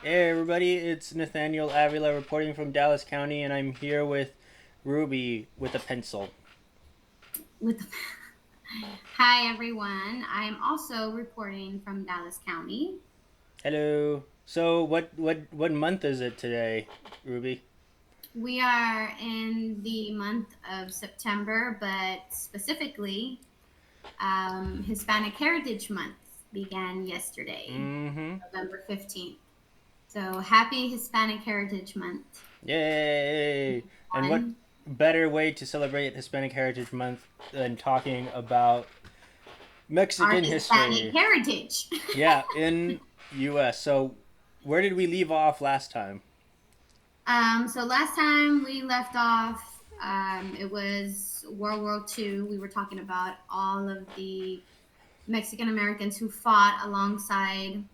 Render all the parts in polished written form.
Hey everybody, it's Nathaniel Avila reporting from Dallas County, and I'm here with Ruby with a pencil. With Hi everyone. I'm also reporting from Dallas County. Hello. So what month is it today, Ruby? We are in the month of September, but specifically, Hispanic Heritage Month began yesterday, Mm-hmm. November 15th. So happy Hispanic Heritage Month. Yay! And what One, better way to celebrate Hispanic Heritage Month than talking about our Mexican Hispanic history? heritage. Yeah, in U.S. So where did we leave off last time? So last time we left off, it was World War II. We were talking about all of the Mexican Americans who fought alongside,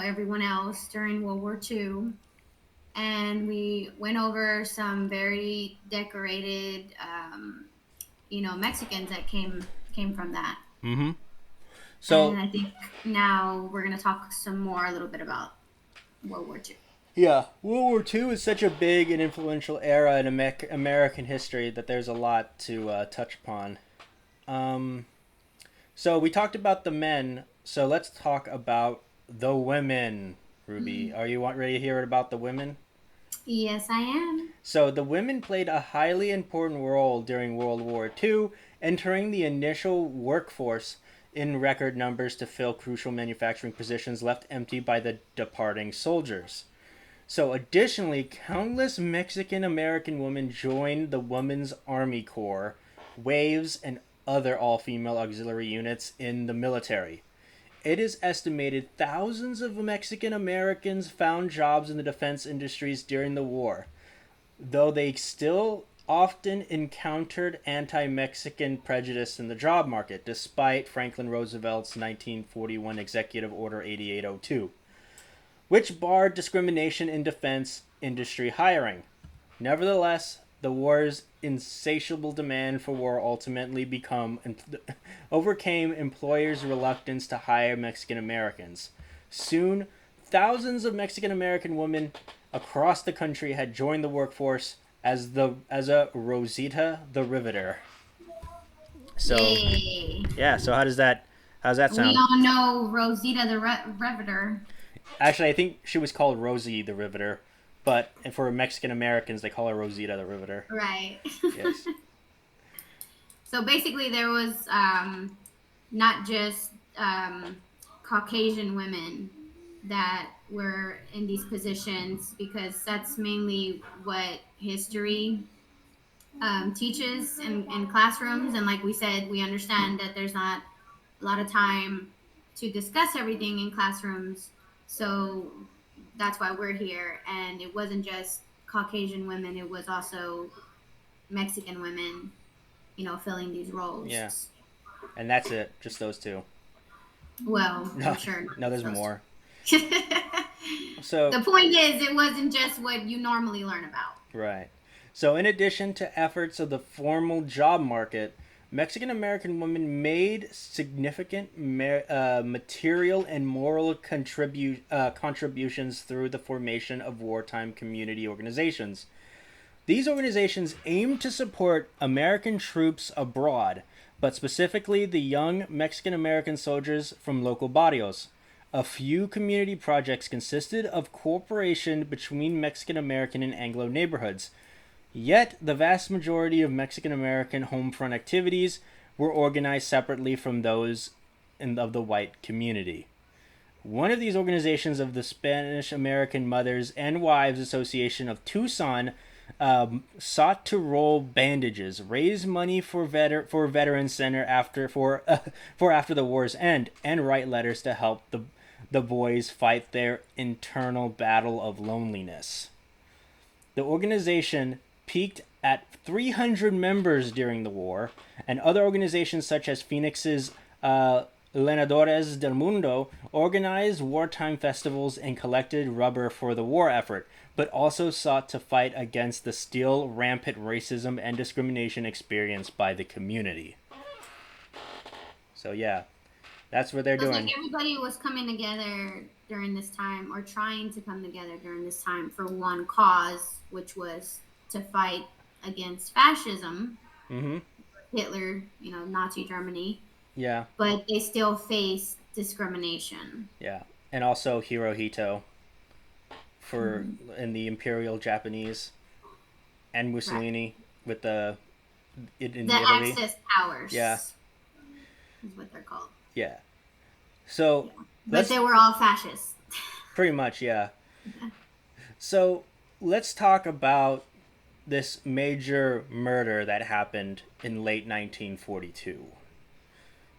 everyone else during World War II. And we went over some very decorated, Mexicans that came from that. Mm-hmm. And So I think now we're going to talk some more a little bit about World War II. yeah, World War II is such a big and influential era in American history that there's a lot to touch upon. Um, so we talked about the men, so let's talk about the women. Ruby, are you ready to hear about the women? Yes, I am. So the women played a highly important role during World War II, entering the initial workforce in record numbers to fill crucial manufacturing positions left empty by the departing soldiers. So, additionally, countless Mexican American women joined the Women's Army Corps, WAVES, and other all female auxiliary units in the military. It is estimated thousands of Mexican Americans found jobs in the defense industries during the war, though they still often encountered anti Mexican prejudice in the job market, despite Franklin Roosevelt's 1941 Executive Order 8802, which barred discrimination in defense industry hiring. Nevertheless, the war's insatiable demand for war ultimately overcame employers' reluctance to hire Mexican Americans. Soon, thousands of Mexican American women across the country had joined the workforce as a Rosita the Riveter. So, Yay. yeah. So how does that We sound? all know Rosita the Reveter. Actually, I think she was called Rosie the Riveter, but for Mexican Americans, they call her Rosita the Riveter. Right. Yes. So basically, there was not just Caucasian women that were in these positions because that's mainly what history teaches in classrooms. And like we said, we understand that there's not a lot of time to discuss everything in classrooms. So that's why we're here. And it wasn't just Caucasian women, it was also Mexican women, filling these Yeah. roles. And that's it. Just those two. Well, I'm No, sure not no, just there's those more. two. So, The point is, it wasn't just what you normally learn about. right. So, in addition to efforts of the formal job market, Mexican American women made significant material and moral contributions through the formation of wartime community organizations. These organizations aim to support American troops abroad, but specifically the young Mexican American soldiers from local barrios. A few community projects consisted of cooperation between Mexican American and Anglo neighborhoods. Yet, the vast majority of Mexican American home front activities were organized separately from those of the white community. One of these organizations of the Spanish American Mothers and Wives Association of Tucson sought to roll bandages, raise money for Veterans Center for after the war's end, and write letters to help the boys fight their internal battle of loneliness. The organization peaked at 300 members during the war, and other organizations such as Phoenix's Lenadores del Mundo organized wartime festivals and collected rubber for the war effort, but also sought to fight against the still rampant racism and discrimination experienced by the community. So, yeah, that's what they're So it's like doing. everybody was coming together during this time, or trying to come together during this time for one cause, which was to fight against fascism, Mm-hmm. Hitler, Nazi Germany, Yeah. but they still face discrimination. Yeah. And also Hirohito for Mm-hmm. in the Imperial Japanese, and Correct. Mussolini with the in The Italy. Axis Yeah. powers is what they're called. Yeah. So Yeah. But let's they were all fascists. pretty much, yeah. So let's talk about this major murder that happened in late 1942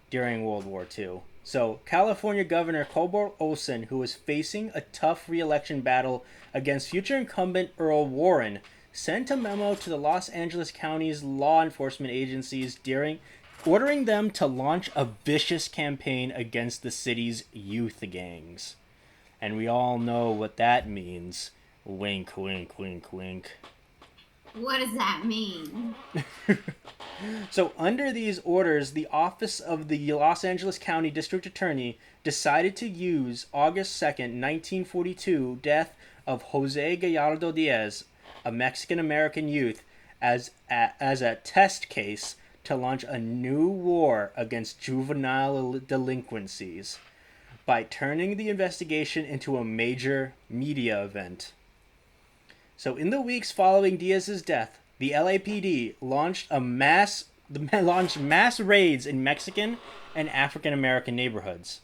during World War II. So, California Governor Colbert Olson, who was facing a tough re-election battle against future incumbent Earl Warren, sent a memo to the Los Angeles County's law enforcement agencies ordering them to launch a vicious campaign against the city's youth gangs. And we all know what that means. Wink, wink, wink, wink. What does that mean? So, under these orders, the Office of the Los Angeles County District Attorney decided to use August 2nd, 1942, death of Jose Gallardo Diaz, a Mexican American youth, as a test case to launch a new war against juvenile delinquencies by turning the investigation into a major media event. So, in the weeks following Diaz's death, the LAPD launched mass raids in Mexican and African American neighborhoods.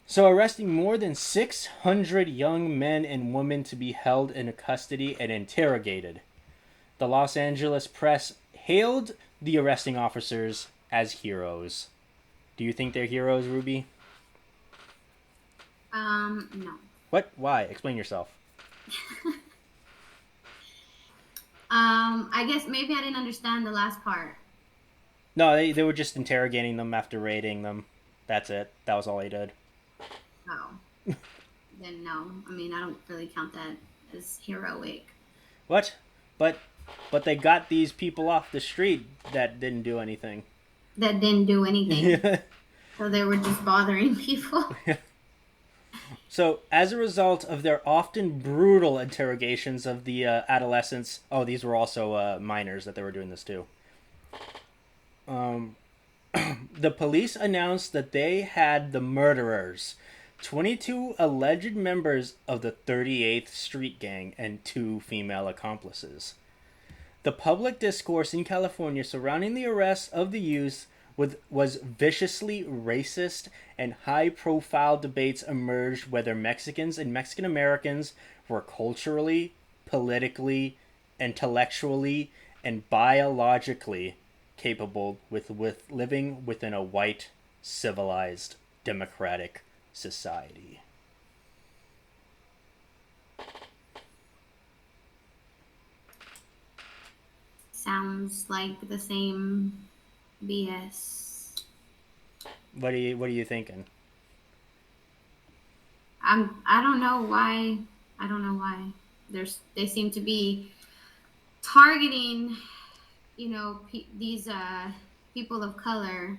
So, arresting more than 600 young men and women to be held in custody and interrogated. The Los Angeles press hailed the arresting officers as heroes. Do you think they're heroes, Ruby? No. What? Why? Explain yourself. I guess maybe I didn't understand the last part. No, they were just interrogating them after raiding them. That's it. That was all they did. Oh, then no. I mean, I don't really count that as heroic. What? But they got these people off the street that didn't do anything. That didn't do anything. Yeah. So they were just bothering people. So, as a result of their often brutal interrogations of the adolescents, oh, these were also minors that they were doing this to. Um, the police announced that they had the murderers, 22 alleged members of the 38th Street Gang, and 2 female accomplices. The public discourse in California surrounding the arrest of the youth was viciously racist, and high-profile debates emerged whether Mexicans and Mexican Americans were culturally, politically, intellectually, and biologically capable with living within a white, civilized, democratic society. Sounds like the same BS. What are you thinking? I don't know why. I don't know why. They seem to be targeting, these people of color,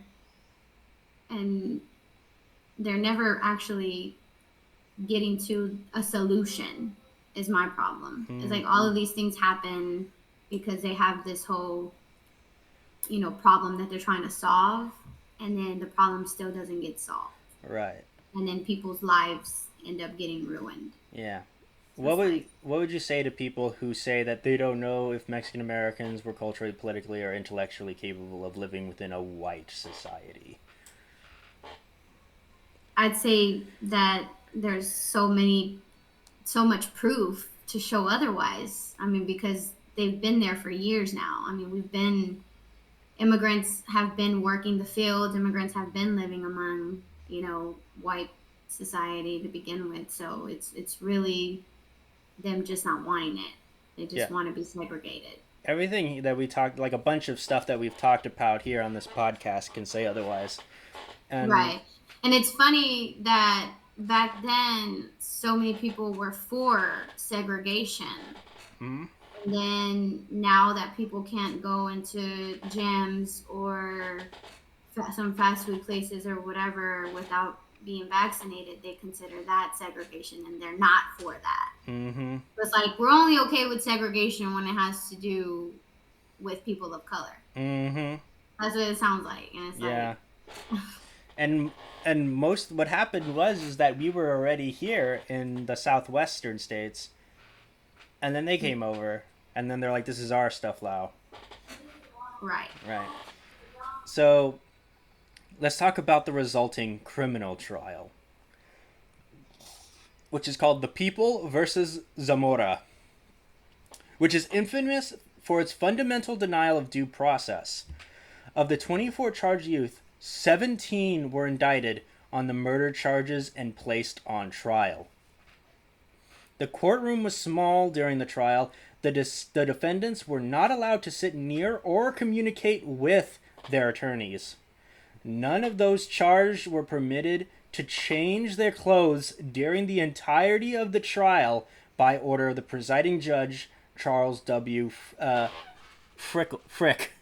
and they're never actually getting to a solution. Is my problem. It's like all of these things happen because they have this whole, problem that they're trying to solve, and then the problem still doesn't get solved, Right. and then people's lives end up getting ruined. Yeah. So What would you say to people who say that they don't know if Mexican Americans were culturally, politically, or intellectually capable of living within a white society? I'd say that there's so much proof to show otherwise. I mean, because they've been there for years now. I mean, immigrants have been working the field, immigrants have been living among, white society to begin with. So it's really them just not wanting it. They Yeah. just want to be segregated. Everything that we talked, like a bunch of stuff that we've talked about here on this podcast, can say otherwise. And Right. And it's funny that back then so many people were for segregation. mm, And then now that people can't go into gyms or some fast food places or whatever without being vaccinated, they consider that segregation, and they're not for that. Mm-hmm. It's like we're only okay with segregation when it has to do with people of color. Mm-hmm. That's what it sounds like, and it's Yeah. like, and most what happened was is that we were already here in the southwestern states, and then they came over, and then they're like, "This is our stuff now." right. Right. So let's talk about the resulting criminal trial, which is called The People versus Zamora, which is infamous for its fundamental denial of due process. Of the 24 charged youth, 17 were indicted on the murder charges and placed on trial. The courtroom was small during the trial. The defendants were not allowed to sit near or communicate with their attorneys. None of those charged were permitted to change their clothes during the entirety of the trial by order of the presiding judge, Charles W. Frick,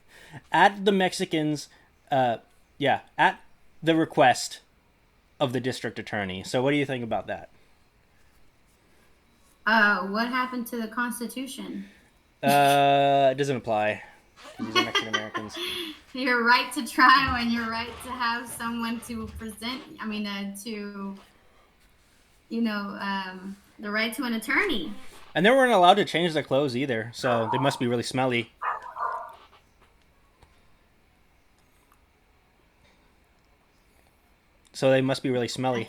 at the Mexicans, at the request of the district attorney. So what do you think about that? What happened to the Constitution? It doesn't apply. These are Mexican Americans. Your right to trial and your right to have someone to present. The right to an attorney. And they weren't allowed to change their clothes either, so they must be really smelly. So they must be really smelly.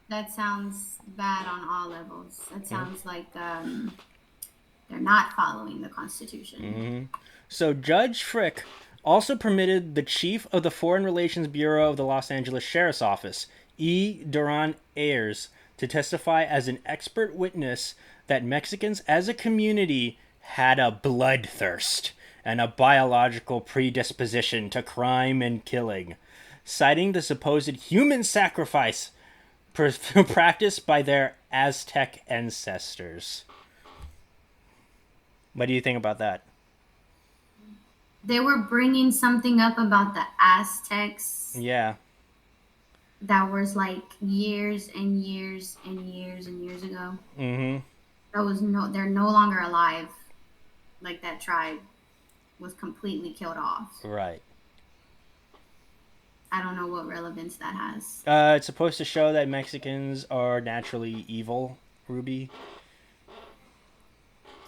That sounds bad on all levels. That sounds like they're not following the Constitution. Mm-hmm. So Judge Frick also permitted the chief of the Foreign Relations Bureau of the Los Angeles Sheriff's Office, E. Duran Ayers, to testify as an expert witness that Mexicans as a community had a bloodthirst and a biological predisposition to crime and killing, citing the supposed human sacrifice practiced by their Aztec ancestors. What do you think about that? They were bringing something up about the Aztecs. Yeah. That was like years and years and years and years ago. Mm-hmm. They're no longer alive. Like that tribe was completely killed off. Right. I don't know what relevance that has. It's supposed to show that Mexicans are naturally evil, Ruby.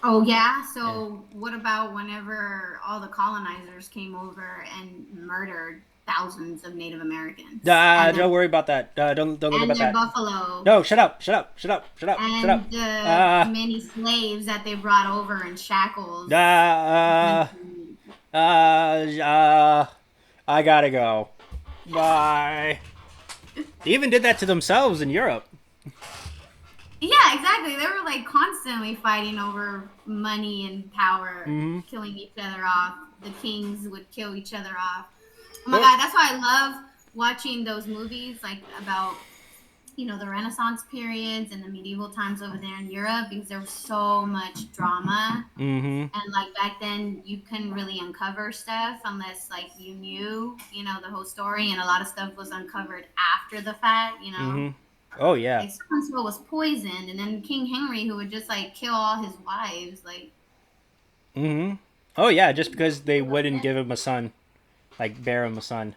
Oh, yeah? So what about whenever all the colonizers came over and murdered thousands of Native Americans? Don't worry about that. Don't look about that. And their buffalo. No, shut up. And the many slaves that they brought over in shackles. I gotta go. Bye. They even did that to themselves in Europe. Yeah, exactly. They were like constantly fighting over money and power, killing each other off. The kings would kill each other off. Oh my God, that's why I love watching those movies like about, the Renaissance periods and the medieval times over there in Europe, because there was so much drama. Mm-hmm. And like back then you couldn't really uncover stuff unless like you knew, the whole story, and a lot of stuff was uncovered after the fact, Mm-hmm. Oh, yeah. Like someone was poisoned, and then King Henry, who would just like kill all his wives, like. Mm-hmm. Oh, yeah, just because they wouldn't give him a son. Like, bear him a son.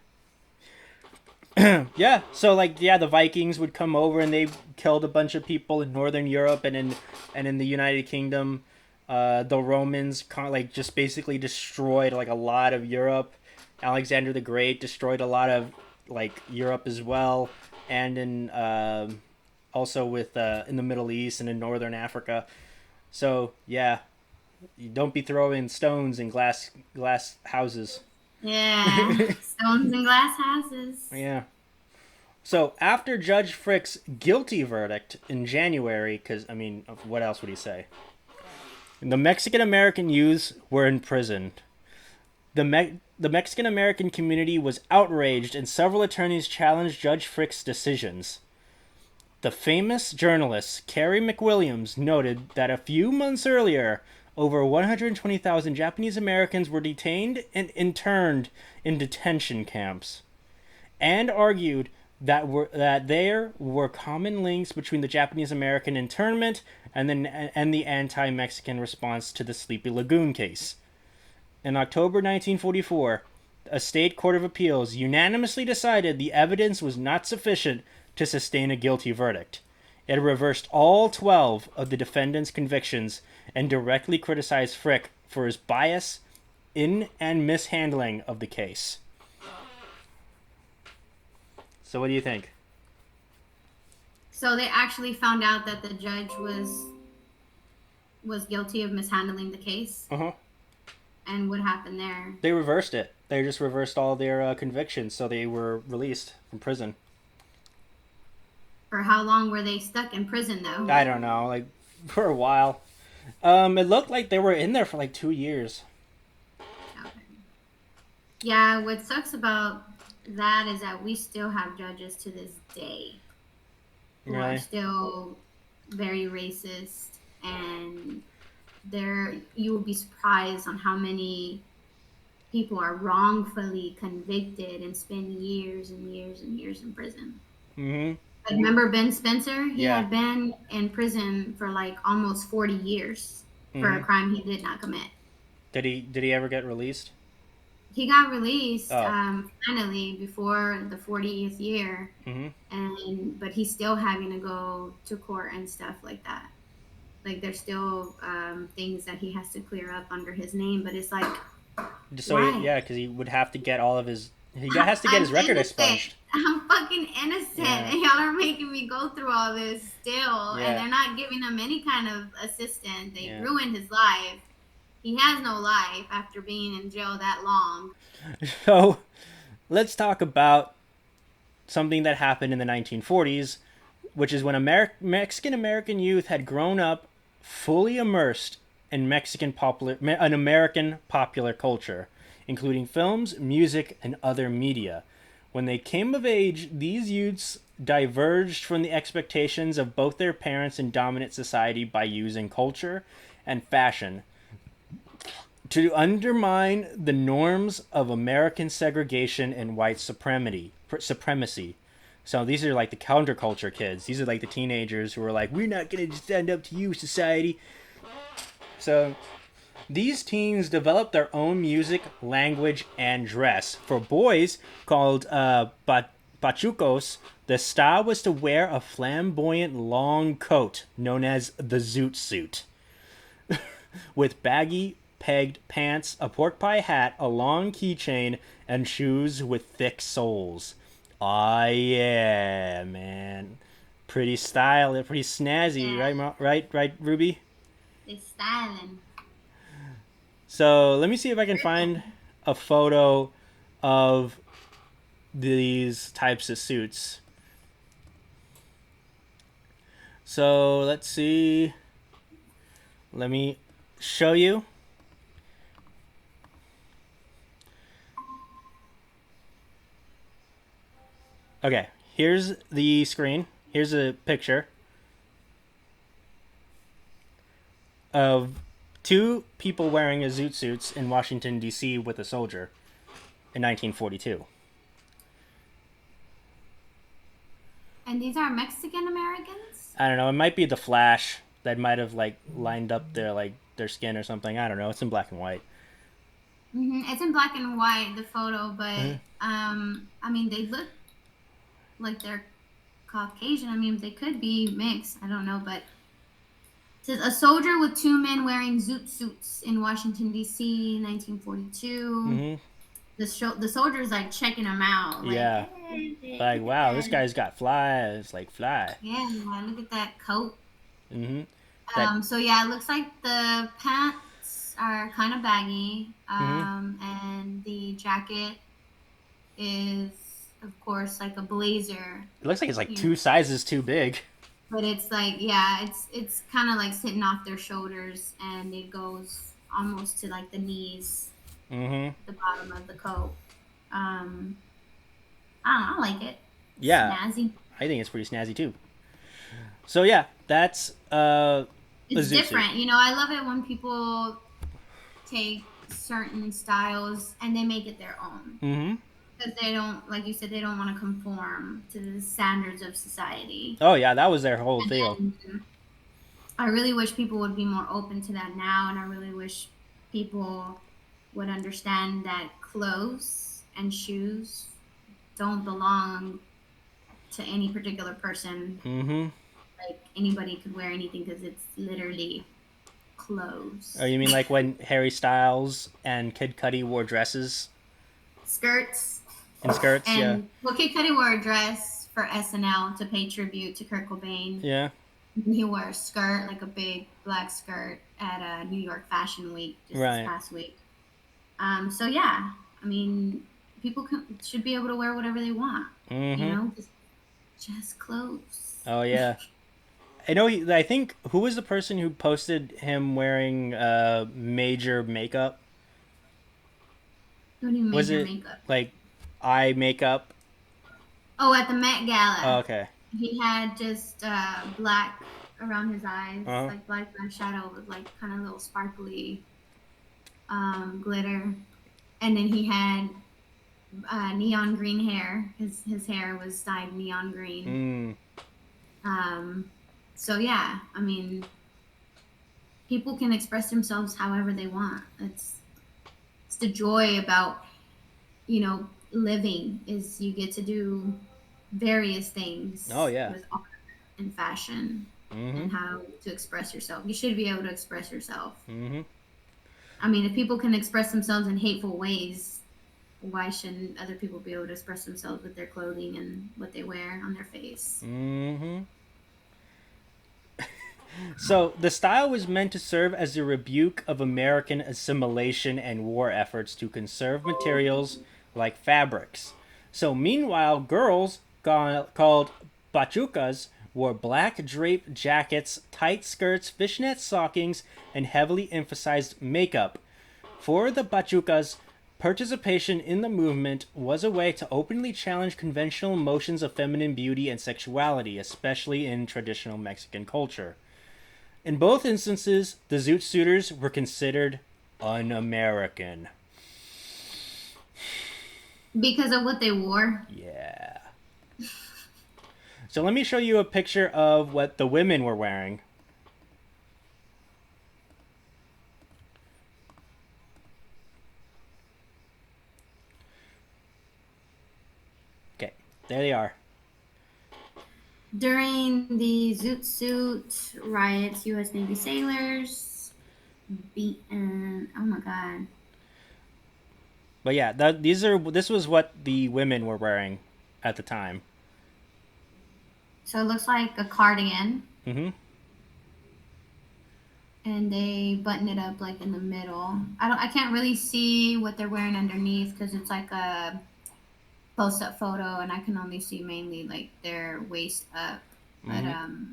Yeah, so the Vikings would come over and they killed a bunch of people in Northern Europe and in the United Kingdom. The Romans just basically destroyed like a lot of Europe. Alexander the Great destroyed a lot of like Europe as well, and in also with in the Middle East and in Northern Africa. So yeah, you don't be throwing stones in glass houses. Yeah, stones and glass houses. Yeah. So after Judge Frick's guilty verdict in January, because what else would he say? The Mexican American youths were imprisoned. The Mexican American community was outraged, and several attorneys challenged Judge Frick's decisions. The famous journalist Carrie McWilliams noted that a few months earlier, over 120,000 Japanese Americans were detained and interned in detention camps, and argued that there were common links between the Japanese American internment and the anti-Mexican response to the Sleepy Lagoon case. In October 1944, a state court of appeals unanimously decided the evidence was not sufficient to sustain a guilty verdict. It reversed all 12 of the defendant's convictions and directly criticized Frick for his bias in and mishandling of the case. So, what do you think? So they actually found out that the judge was guilty of mishandling the case. Uh huh. And what happened there? They reversed it. They just reversed all their convictions, so they were released from prison. For how long were they stuck in prison, though? I don't know, like for a while. It looked like they were in there for like 2 years. Okay. Yeah, what sucks about that is that we still have judges to this day who are still very racist, and you will be surprised on how many people are wrongfully convicted and spend years and years and years in prison. Mm-hmm. Like, remember Ben Spencer? He had been in prison for like almost 40 years for a crime he did not commit. Did he ever get released? He got released finally before the 40th year, but he's still having to go to court and stuff like that. Like, there's still things that he has to clear up under his name, but it's like, because he would have to get all of his. He has to get his record expunged. I'm fucking innocent, and y'all are making me go through all this still, and they're not giving him any kind of assistance. They ruined his life. He has no life after being in jail that long. So, let's talk about something that happened in the 1940s, which is when Mexican American youth had grown up fully immersed in American popular culture, including films, music, and other media. When they came of age, these youths diverged from the expectations of both their parents in dominant society by using culture and fashion to undermine the norms of American segregation and white supremacy. So these are like the counterculture kids. These are like the teenagers who are like, we're not going to stand up to you, society. So these teens developed their own music, language, and dress. For boys, called pachucos, the style was to wear a flamboyant long coat known as the Zoot suit, with baggy pegged pants, a pork pie hat, a long keychain, and shoes with thick soles. Ah, yeah, man. Pretty stylish, pretty snazzy, right, Ruby? It's styling. So let me see if I can find a photo of these types of suits. So let's see. Let me show you. Okay, here's the screen. Here's a picture of two people wearing a Zoot suits in Washington, D.C. with a soldier in 1942. And these are Mexican Americans? I don't know. It might be the Flash that might have like lined up their skin or something. I don't know. It's in black and white. It's in black and white, the photo, but I mean, they look like they're Caucasian. I mean, they could be mixed. I don't know, but it says a soldier with two men wearing Zoot suits in Washington, D.C., 1942. The soldier's like checking them out. Like, hey, like, wow, this guy's got fly. It's like fly. Yeah, look at that coat. So yeah, it looks like the pants are kind of baggy, and the jacket is, of course, like a blazer. It looks like it's like two sizes too big. But it's like, yeah, it's kind of like sitting off their shoulders, and it goes almost to like the knees, the bottom of the coat. I don't know, I like it. Yeah, snazzy. I think it's pretty snazzy too. So yeah, that's it's different. You know, I love it when people take certain styles and they make it their own. Because they don't, like you said, they don't want to conform to the standards of society. Oh yeah, that was their whole deal. And I really wish people would be more open to that now, and I really wish people would understand that clothes and shoes don't belong to any particular person. Mm-hmm. Like anybody could wear anything because it's literally Oh, clothes. you mean like when Harry Styles and Kid Cudi wore dresses Skirts. and skirts? Yeah. And well, Kid Cudi wore a dress for SNL to pay tribute to Kurt Cobain. Yeah. He wore a skirt, like a big black skirt, at a New York Fashion Week just this Right. past week. So yeah, I mean, should be able to wear whatever they want. You Mm-hmm. know, just clothes. Oh yeah. I know. I think who was the person who posted him wearing major makeup? What do you mean Was major it makeup? like eye makeup? Oh, at the Met Oh, Gala, okay. he had just black around his eyes, Uh huh. like black eyeshadow with like kind of little sparkly glitter, and then he had neon green hair. His hair was dyed neon green. Mm. Um, so yeah, I mean, people can express themselves however they want. It's the joy about living is you get to do various Oh things yeah. with art and fashion Mm-hmm. and how to express yourself. You should be able to express yourself. Mm-hmm. I mean, if people can express themselves in hateful ways, why shouldn't other people be able to express themselves with their clothing and what they wear on their face? Mm-hmm. So the style was meant to serve as a rebuke of American assimilation and war efforts to conserve materials like fabrics. So meanwhile, girls called bachucas wore black draped jackets, tight skirts, fishnet stockings, and heavily emphasized makeup. For the bachucas, participation in the movement was a way to openly challenge conventional notions of feminine beauty and sexuality, especially in traditional Mexican culture. In both instances, the Zoot suitors were considered un-American. Because of what they wore. Yeah. So let me show you a picture of what the women were wearing. Okay, there they are. During the Zoot Suit riots, U.S. Navy sailors beaten. Oh my God. But yeah, this was what the women were wearing at the time. So it looks like a cardigan, Mm-hmm. and they button it up like in the middle. I can't really see what they're wearing underneath because it's like a close-up photo, and I can only see mainly like their waist up. But Mm-hmm.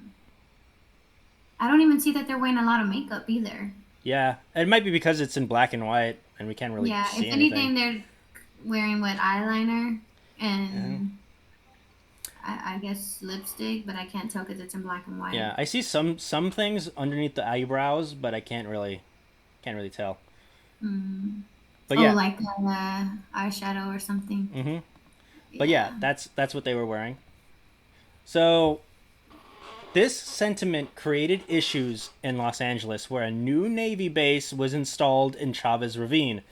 I don't even see that they're wearing a lot of makeup either. Yeah, it might be because it's in black and white and we can't really Yeah, see if anything. anything, they're wearing what eyeliner Yeah. and I guess lipstick, but I can't tell because it's in black and white. Yeah, I see some things underneath the eyebrows, but I can't really tell. Mm. But Oh, yeah. like eyeshadow or something. Mm-hmm. But yeah, Yeah. that's what they were wearing. So this sentiment created issues in Los Angeles, where a new Navy base was installed in Chavez Ravine,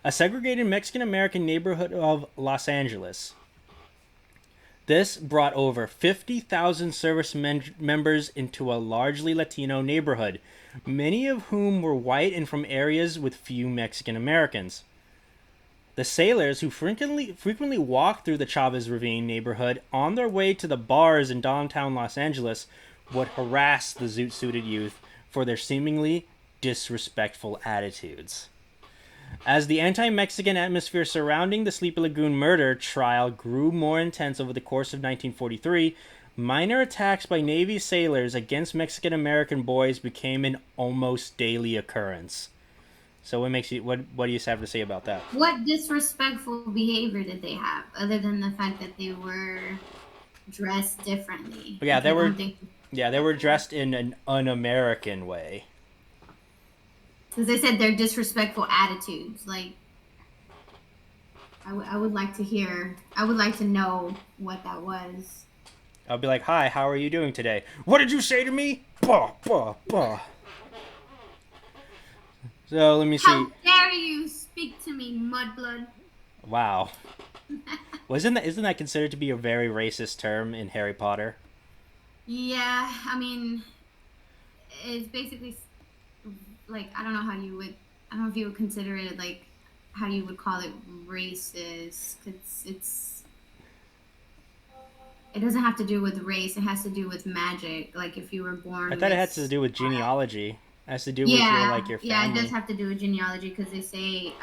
a segregated Mexican American neighborhood of Los Angeles. This brought over 50,000 members into a largely Latino neighborhood, many of whom were white and from areas with few Mexican Americans. The sailors, who frequently walked through the Chavez Ravine neighborhood on their way to the bars in downtown Los Angeles, would harass the zoot suited youth for their seemingly disrespectful attitudes. As the anti Mexican atmosphere surrounding the Sleepy Lagoon murder trial grew more intense over the course of 1943, minor attacks by Navy sailors against Mexican American boys became an almost daily occurrence. So what do you have to say about that? What disrespectful behavior did they have, other than the fact that they were dressed differently? But yeah, Like they I were don't think yeah, they were dressed in an un-American way. because they said they're disrespectful attitudes. Like I would like to hear. I would like to know what that was. I'll be like, "Hi, how are you doing today?" "What did you say to me?" Bah, bah, bah. So let me How see. dare you speak to me, mudblood? Wow. Well, isn't that considered to be a very racist term in Harry Potter? Yeah, I mean, it's basically like I don't know how you would. I don't know if you would consider it like how you would call it racist. It's it doesn't have to do with race. It has to do with magic. Like if you were I born thought it with had to do with genealogy. It has to do with your yeah, like your yeah, it does family. have to do with genealogy because they say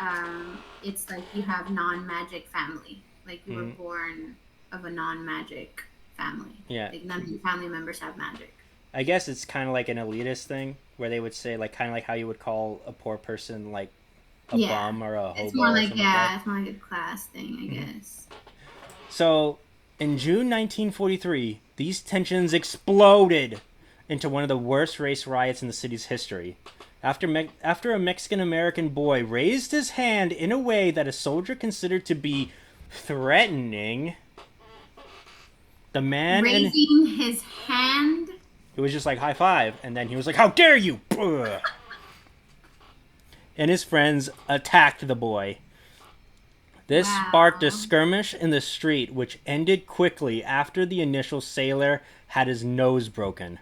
it's like you have non-magic family, like you were Mm, born of a non-magic family. yeah, Like none of your family members have magic. I guess it's kind of like an elitist thing where they would say like kind of like how you would call a poor person like a Yeah, bum or a it's hobo more or like something like that. it's more like a class thing, I guess. So, in June 1943, these tensions exploded into one of the worst race riots in the city's history. After a Mexican American boy raised his hand in a way that a soldier considered to be threatening, the man and Raising his hand. it was just like high five, and then he was like, "How dare you!" And his friends attacked the boy. This sparked a Wow. skirmish in the street, which ended quickly after the initial sailor had his nose broken.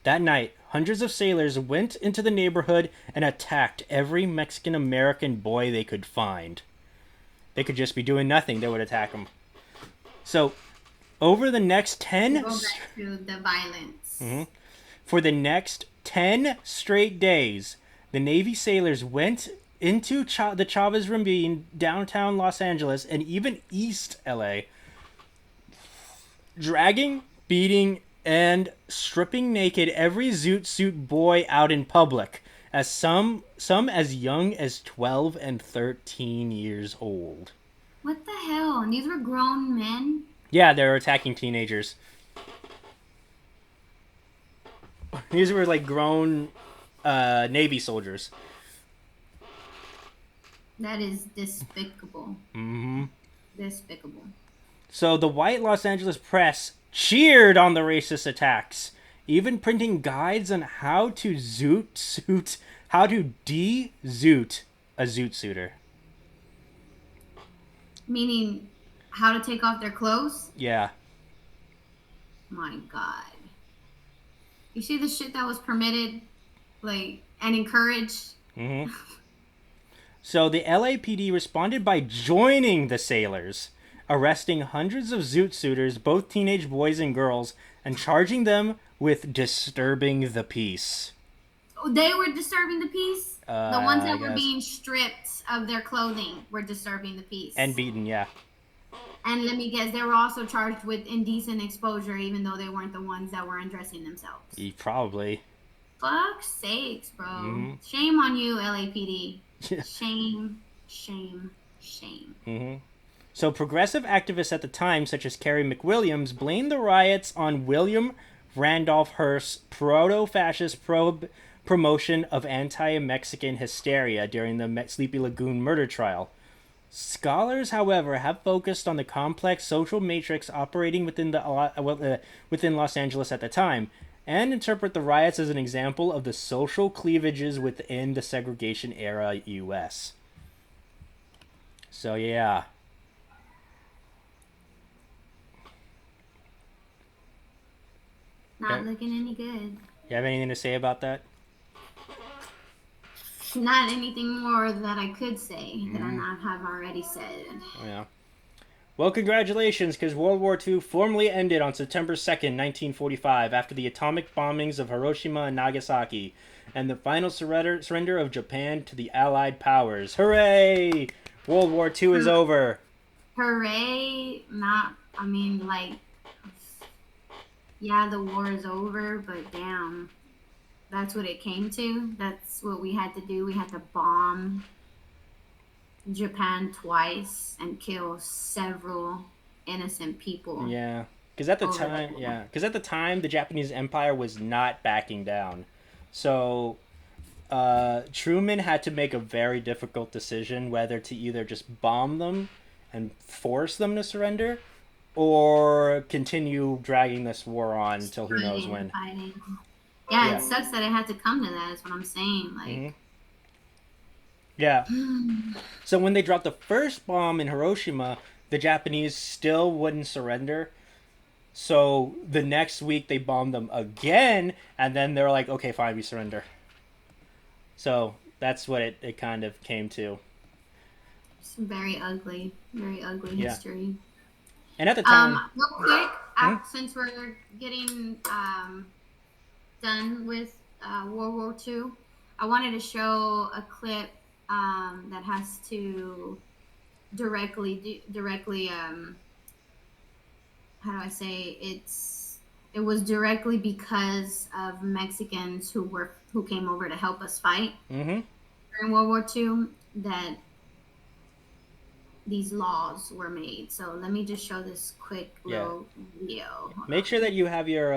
That night, hundreds of sailors went into the neighborhood and attacked every Mexican American boy they could find. They could just be doing nothing, they would attack them. So, over the next To 10 go back to the violence. for the next 10 straight days, the Navy sailors went into the Chavez Ravine, downtown Los Angeles, and even East LA, dragging, beating, and stripping naked every Zoot Suit boy out in public, as some as young as 12 and 13 years old. What the hell? And these were grown men. Yeah, they're attacking teenagers. These were like grown Navy soldiers. That is despicable. Mm-hmm. Despicable. So the white Los Angeles press cheered on the racist attacks, even printing guides on how to how to de-zoot a zoot suiter. Meaning how to take off their clothes? Yeah. My God. You see the shit that was permitted, like, and encouraged? Mm-hmm. So the LAPD responded by joining the sailors, arresting hundreds of zoot suiters, both teenage boys and girls, and charging them with disturbing the peace. They were disturbing the peace? The ones I that were guess. being stripped of their clothing were disturbing the peace. And beaten, yeah. And let me guess, they were also charged with indecent exposure, even though they weren't the ones that were undressing themselves. Probably. Fuck's sakes, bro. Mm-hmm. Shame on you, LAPD. Shame, shame, shame. Mm-hmm. So progressive activists at the time, such as Carrie McWilliams, blamed the riots on William Randolph Hearst's proto-fascist promotion of anti-Mexican hysteria during the Sleepy Lagoon murder trial. Scholars, however, have focused on the complex social matrix operating within Los Angeles at the time, and interpret the riots as an example of the social cleavages within the segregation era U.S. So yeah. Not looking any good. You have anything to say about that? Not anything more that I could say that I not have already said. Yeah. Well, congratulations, because World War II formally ended on September 2nd, 1945, after the atomic bombings of Hiroshima and Nagasaki, and the final surrender of Japan to the Allied powers. Hooray! World War II is over. Hooray! Not, I mean, like, yeah, the war is over, but damn, that's what it came to. That's what we had to do. We had to bomb Japan twice and kill several innocent people. Yeah, because at the time, the Japanese Empire was not backing down. So Truman had to make a very difficult decision whether to either just bomb them and force them to surrender, or continue dragging this war on until who knows Fighting and when. fighting. Yeah, it Yeah. sucks that it had to come to that. Is what I'm saying. Hmm. Like, Yeah. So when they dropped the first bomb in Hiroshima, the Japanese still wouldn't surrender. So the next week they bombed them again, and then they're like, okay, fine, we surrender. So that's what it kind of came to. it's very ugly Yeah. history. And at the time, Real quick, hmm? since we're getting done with World War II, I wanted to show a clip that has to directly how do I say it was directly because of Mexicans who came over to help us fight Mm-hmm. during World War II that these laws were made. So let me just show this quick Yeah. little video. Hold Make sure on. that you have your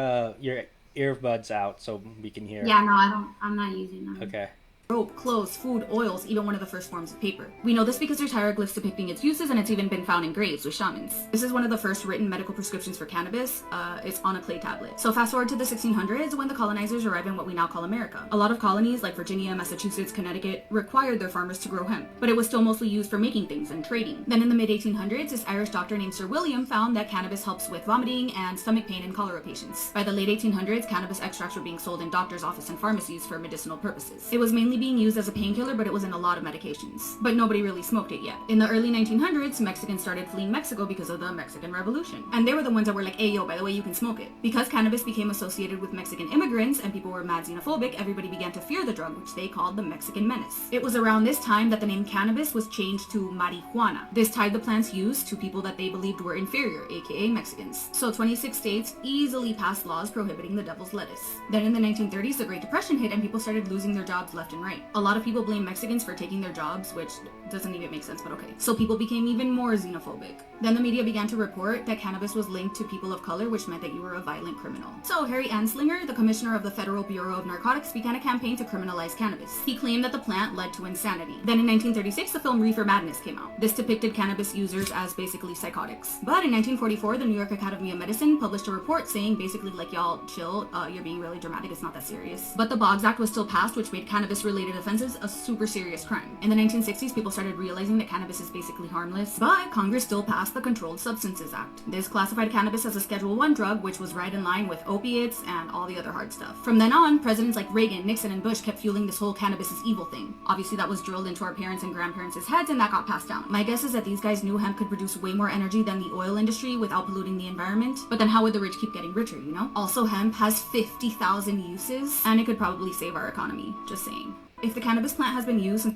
earbuds out so we can hear. Yeah, no, I don't. I'm not using them. Okay. Rope, clothes, food, oils, even one of the first forms of paper. We know this because there's hieroglyphs depicting its uses, and it's even been found in graves with shamans. This is one of the first written medical prescriptions for cannabis. It's on a clay tablet. So fast forward to the 1600s when the colonizers arrive in what we now call America. A lot of colonies like Virginia, Massachusetts, Connecticut required their farmers to grow hemp, but it was still mostly used for making things and trading. Then in the mid 1800s, this Irish doctor named Sir William found that cannabis helps with vomiting and stomach pain in cholera patients. By the late 1800s, cannabis extracts were being sold in doctors' offices and pharmacies for medicinal purposes. It was mainly being used as a painkiller, but it was in a lot of medications. But nobody really smoked it yet. In the early 1900s, Mexicans started fleeing Mexico because of the Mexican Revolution. And they were the ones that were like, hey yo, by the way, you can smoke it. Because cannabis became associated with Mexican immigrants and people were mad xenophobic, everybody began to fear the drug, which they called the Mexican menace. It was around this time that the name cannabis was changed to marijuana. This tied the plant's use to people that they believed were inferior, aka Mexicans. So 26 states easily passed laws prohibiting the devil's lettuce. Then in the 1930s, the Great Depression hit and people started losing their jobs left and right. A lot of people blame Mexicans for taking their jobs, which doesn't even make sense, but okay. So people became even more xenophobic. Then the media began to report that cannabis was linked to people of color, which meant that you were a violent criminal. So Harry Anslinger, the commissioner of the Federal Bureau of Narcotics, began a campaign to criminalize cannabis. He claimed that the plant led to insanity. Then in 1936, the film Reefer Madness came out. This depicted cannabis users as basically psychotics. But in 1944, the New York Academy of Medicine published a report saying basically like, y'all chill, you're being really dramatic, it's not that serious. But the Boggs Act was still passed, which made cannabis-related offenses a super serious crime. In the 1960s, people started realizing that cannabis is basically harmless, but Congress still passed the Controlled Substances Act. This classified cannabis as a Schedule 1 drug, which was right in line with opiates and all the other hard stuff. From then on, presidents like Reagan, Nixon, and Bush kept fueling this whole cannabis is evil thing. Obviously, that was drilled into our parents' and grandparents' heads, and that got passed down. My guess is that these guys knew hemp could produce way more energy than the oil industry without polluting the environment, but then how would the rich keep getting richer, you know? Also, hemp has 50,000 uses, and it could probably save our economy. Just saying. If the cannabis plant has been used...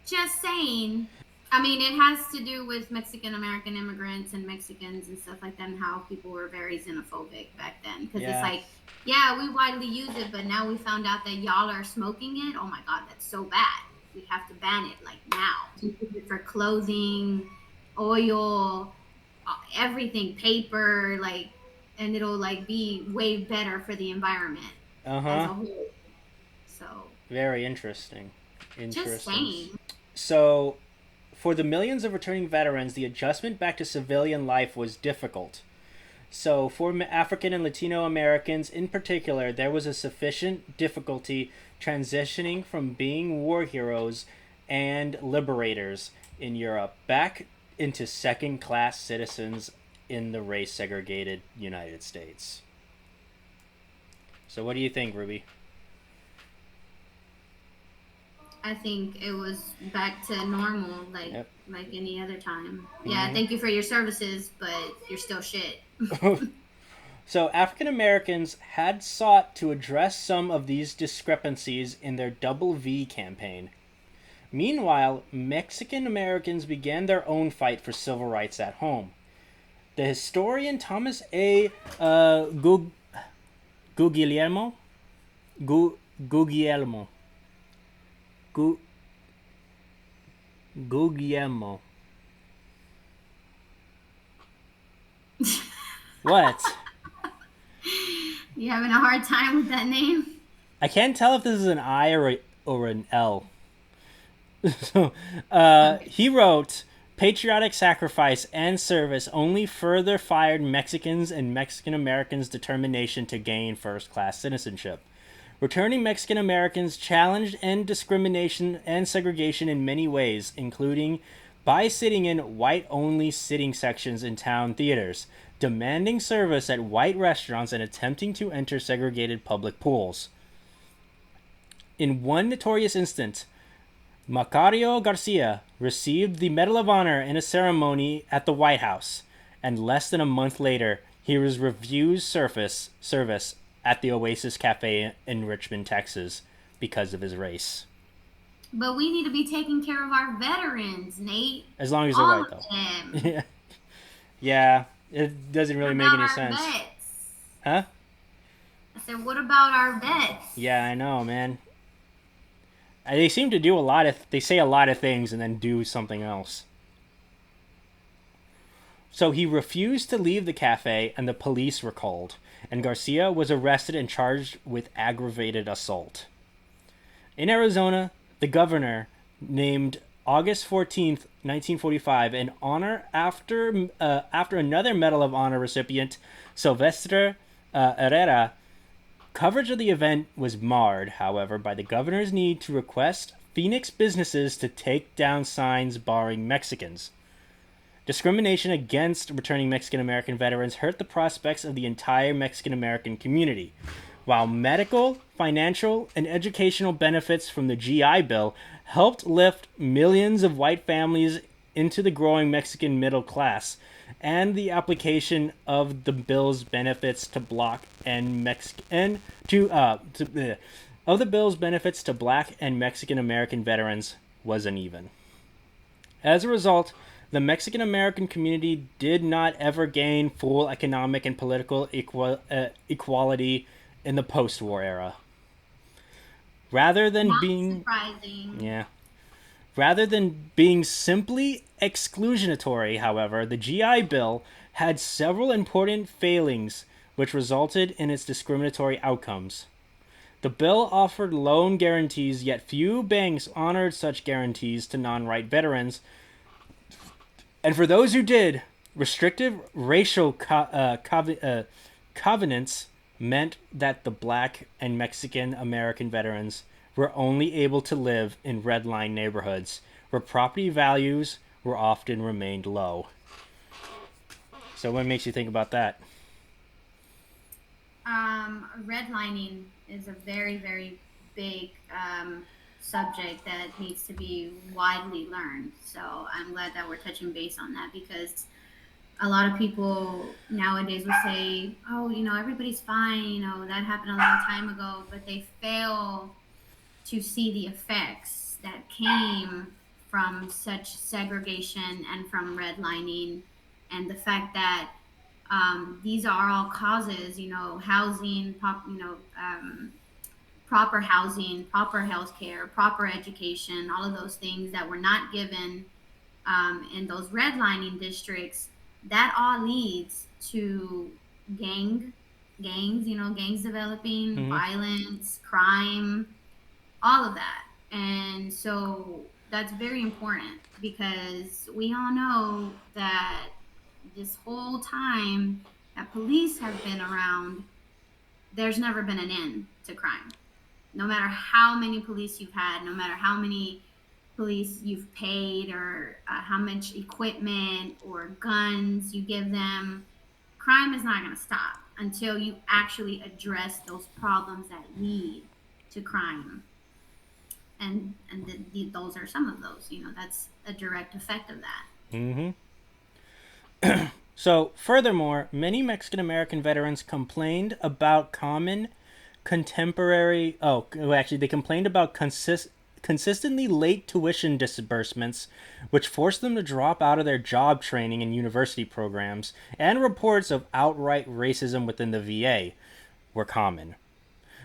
Just saying. I mean, it has to do with Mexican American immigrants and Mexicans and stuff like that, and how people were very xenophobic back then. Because Yeah. it's like, yeah, we widely use it, but now we found out that y'all are smoking it. Oh my God, that's so bad. We have to ban it like now. You use it for clothing, oil, everything, paper, like, and it'll like be way better for the environment as a Uh-huh. whole. So Very interesting. just saying. So, for the millions of returning veterans, the adjustment back to civilian life was difficult. So, for African and Latino Americans in particular, there was a sufficient difficulty transitioning from being war heroes and liberators in Europe back into second class citizens in the race segregated United States. So, what do you think, Ruby? I think it was back to normal, like Yep. like any other time. Yeah, Mhm. thank you for your services, but you're still shit. So, African Americans had sought to address some of these discrepancies in their Double V campaign. Meanwhile, Mexican Americans began their own fight for civil rights at home. The historian Thomas A. Guglielmo, Guglielmo, Gu- Guglielmo. What? You having a hard time with that name? I can't tell if this is an I or an L. So, he wrote, patriotic sacrifice and service only further fired Mexicans and Mexican Americans' determination to gain first-class citizenship. Returning Mexican Americans challenged and discrimination and segregation in many ways, including by sitting in white-only sitting sections in town theaters, demanding service at white restaurants, and attempting to enter segregated public pools. In one notorious instance, Macario Garcia received the Medal of Honor in a ceremony at the White House, and less than a month later, he was refused service at the Oasis Cafe in Richmond, Texas, because of his race. But we need to be taking care of our veterans, Nate. As long as they're All white, of though. them. Yeah, it doesn't really make any sense. Vets? Huh? I said, what about our vets? Yeah, I know, man. They seem to do they say a lot of things and then do something else. So he refused to leave the cafe and the police were called, and Garcia was arrested and charged with aggravated assault. In Arizona, the governor named August 14th, 1945, in honor after another Medal of Honor recipient, Sylvester Herrera. Coverage of the event was marred, however, by the governor's need to request Phoenix businesses to take down signs barring Mexicans. Discrimination against returning Mexican-American veterans hurt the prospects of the entire Mexican-American community. While medical, financial, and educational benefits from the GI Bill helped lift millions of white families into the growing Mexican middle class, and the application of the bill's benefits to black and Mexican American veterans was uneven. As a result, the Mexican American community did not ever gain full economic and political equality in the post-war era. Rather than being simply exclusionatory, however, the GI Bill had several important failings which resulted in its discriminatory outcomes. The bill offered loan guarantees, yet few banks honored such guarantees to non-white veterans. And for those who did, restrictive racial covenants meant that the black and Mexican American veterans were only able to live in red line neighborhoods where property values were often remained low. So what makes you think about that? Redlining is a very, very big subject that needs to be widely learned. So I'm glad that we're touching base on that, because a lot of people nowadays will say, oh, everybody's fine, that happened a long time ago, but they fail to see the effects that came from such segregation and from redlining, and the fact that these are all causes, housing, proper housing, proper health care, proper education, all of those things that were not given in those redlining districts. That all leads to gangs developing, Mm-hmm. violence, crime, all of that. And so that's very important, because we all know that this whole time that police have been around, there's never been an end to crime. No matter how many police you've had, no matter how many police you've paid, or how much equipment or guns you give them, crime is not going to stop until you actually address those problems that lead to crime. And those are some of those. That's a direct effect of that. Mm-hmm. So, furthermore, many Mexican American veterans complained about they complained about consistently late tuition disbursements, which forced them to drop out of their job training and university programs, and reports of outright racism within the VA were common.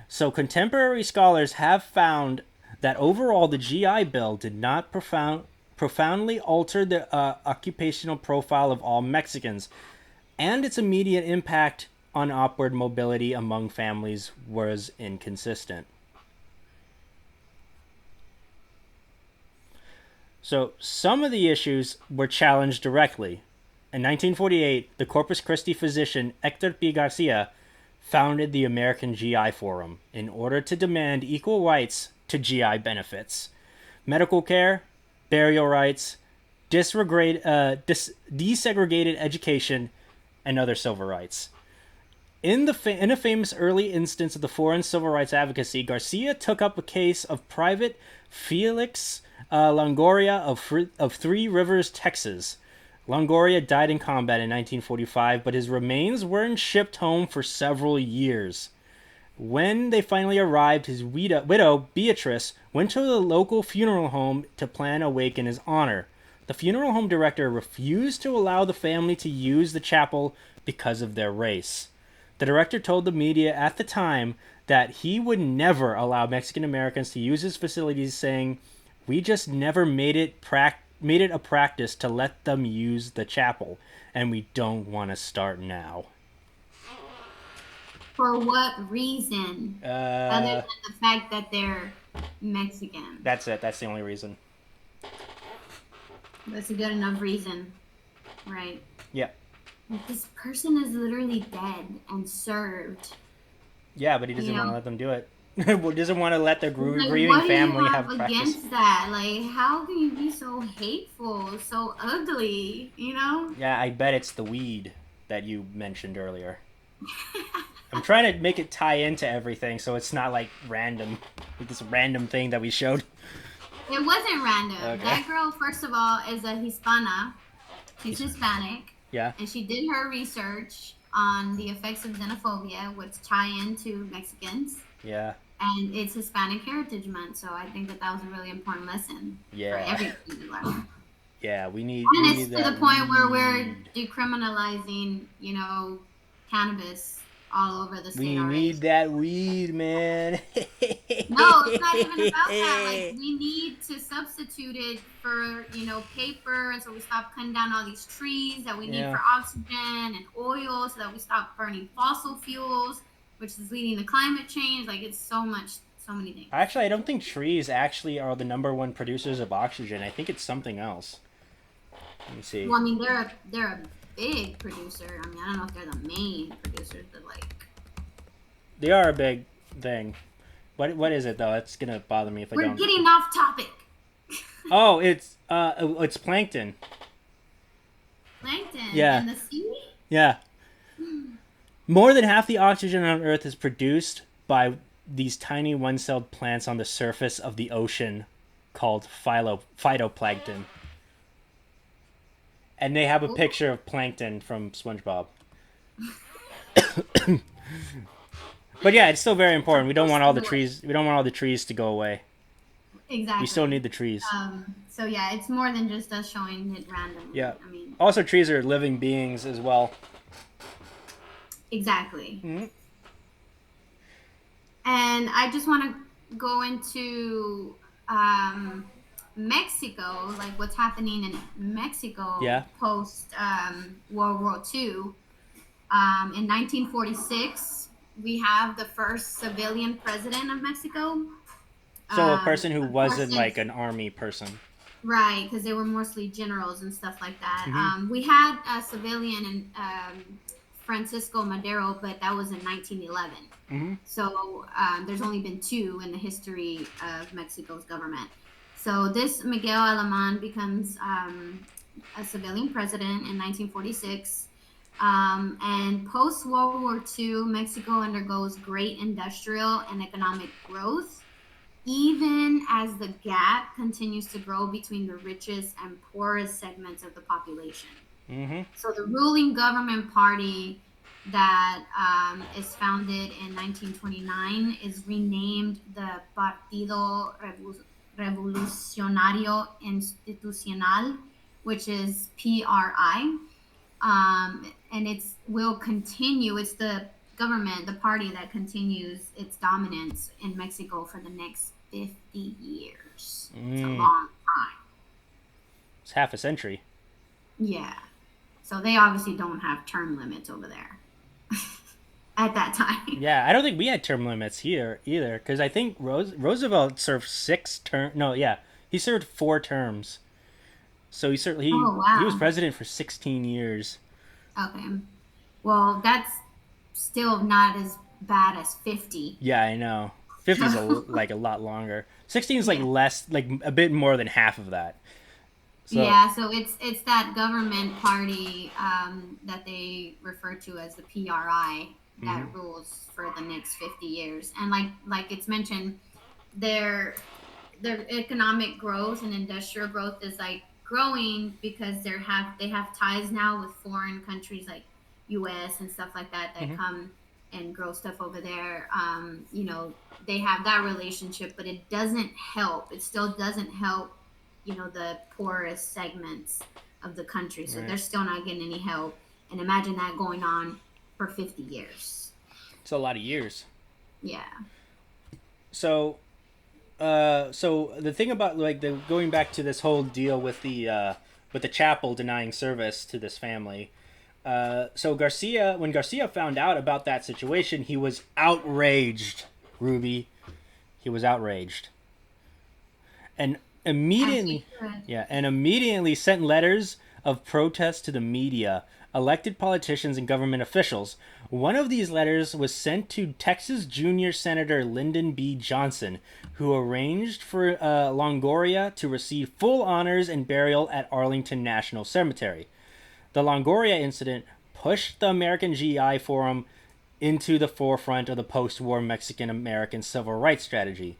So, contemporary scholars have found that overall the GI Bill did not profoundly alter the occupational profile of all Mexicans, and its immediate impact on upward mobility among families was inconsistent. So some of the issues were challenged directly. In 1948, the Corpus Christi physician Hector P. Garcia founded the American GI Forum in order to demand equal rights to GI benefits, medical care, burial rights, desegregated education, and other civil rights. In a famous early instance of the foreign civil rights advocacy, Garcia took up a case of Private Felix Longoria of Three Rivers, Texas. Longoria died in combat in 1945, but his remains weren't shipped home for several years. When they finally arrived, his widow, Beatrice, went to the local funeral home to plan a wake in his honor. The funeral home director refused to allow the family to use the chapel because of their race. The director told the media at the time that he would never allow Mexican Americans to use his facilities, saying, "We just never made it a practice to let them use the chapel, and we don't want to start now." For what reason? Other than the fact that they're Mexican. That's it. That's the only reason. That's a good enough reason, right? Yeah. This person is literally dead and served. Yeah, but he doesn't want to let them do it. He doesn't want to let the grieving what family have do you practice. against that? Like, how can you be so hateful, so ugly? You know? Yeah, I bet it's the weed that you mentioned earlier. I'm trying to make it tie into everything, so it's not like random, like this random thing that we showed. It wasn't random. Okay. That girl, first of all, is a Hispana. She's Hispanic. Yeah. And she did her research on the effects of xenophobia, which tie into Mexicans. Yeah. And it's Hispanic Heritage Month, so I think that was a really important lesson for everybody to learn. Yeah, we need. And we it's need to the that point where we're weed. decriminalizing, cannabis all over the state We already. need that weed, man. No, it's not even about that. Like, we need to substitute it for, paper, and so we stop cutting down all these trees that we need for oxygen and oil, so that we stop burning fossil fuels, which is leading to climate change. Like, it's so many things. Actually, I don't think trees actually are the number one producers of oxygen. I think it's something else. Let me see. Well, I mean, they're a big producer. I mean, I don't know if they're the main producers, but like, They are a big thing. What is it though? It's gonna bother me if I don't. we're getting off topic. Oh, it's plankton. Plankton Yeah. in the sea? Yeah. More than half the oxygen on Earth is produced by these tiny one-celled plants on the surface of the ocean called phytoplankton. And they have a picture of plankton from SpongeBob. But yeah, it's still very important. We don't want all the trees. We don't want all the trees to go away. Exactly. We still need the trees. So yeah, it's more than just us showing it randomly. Yeah. I mean, Also, trees are living beings as well. exactly. Mm-hmm. And I just want to go into Mexico, like what's happening in Mexico post World War II. In 1946, we have the first civilian president of Mexico. So a person who wasn't like an army person. Right, because they were mostly generals and stuff like that. Mm-hmm. We had a civilian in Francisco Madero, but that was in 1911. Mm-hmm. So there's only been two in the history of Mexico's government. So this Miguel Alemán becomes a civilian president in 1946. And post-World War II, Mexico undergoes great industrial and economic growth, even as the gap continues to grow between the richest and poorest segments of the population. Mm-hmm. So the ruling government party that is founded in 1929 is renamed the Partido Revolucionario Institucional, which is PRI. And will continue. It's the government, the party that continues its dominance in Mexico for the next 50 years. It's a long time. It's half a century. Yeah. So they obviously don't have term limits over there at that time. Yeah, I don't think we had term limits here either, because I think Roosevelt served 6 terms. No, yeah, he served 4 terms. So he certainly Oh he was wow. president for 16 years. Okay. Well, that's still not as bad as 50. Yeah, I know. 50 is like a lot longer. 16 is like Yeah. less, like a bit more than half of that. So Yeah, so it's that government party that they refer to as the PRI that mhm. rules for the next 50 years. And like it's mentioned, their their economic growth and industrial growth is like growing because they have ties now with foreign countries like US and stuff like that that Mhm. come and grow stuff over there. They have that relationship, but it doesn't help. It still doesn't help, the poorest segments of the country. So Right. they're still not getting any help. And imagine that going on for 50 years. It's a lot of years. Yeah. So so the thing about like the going back to this whole deal with the chapel denying service to this family. So Garcia, when Garcia found out about that situation, he was outraged. Ruby, he was outraged, and As you immediately, should. yeah, and immediately sent letters of protest to the media, elected politicians, and government officials. One of these letters was sent to Texas Junior Senator Lyndon B. Johnson, who arranged for Longoria to receive full honors and burial at Arlington National Cemetery. The Longoria incident pushed the American GI Forum into the forefront of the post war Mexican American civil rights strategy.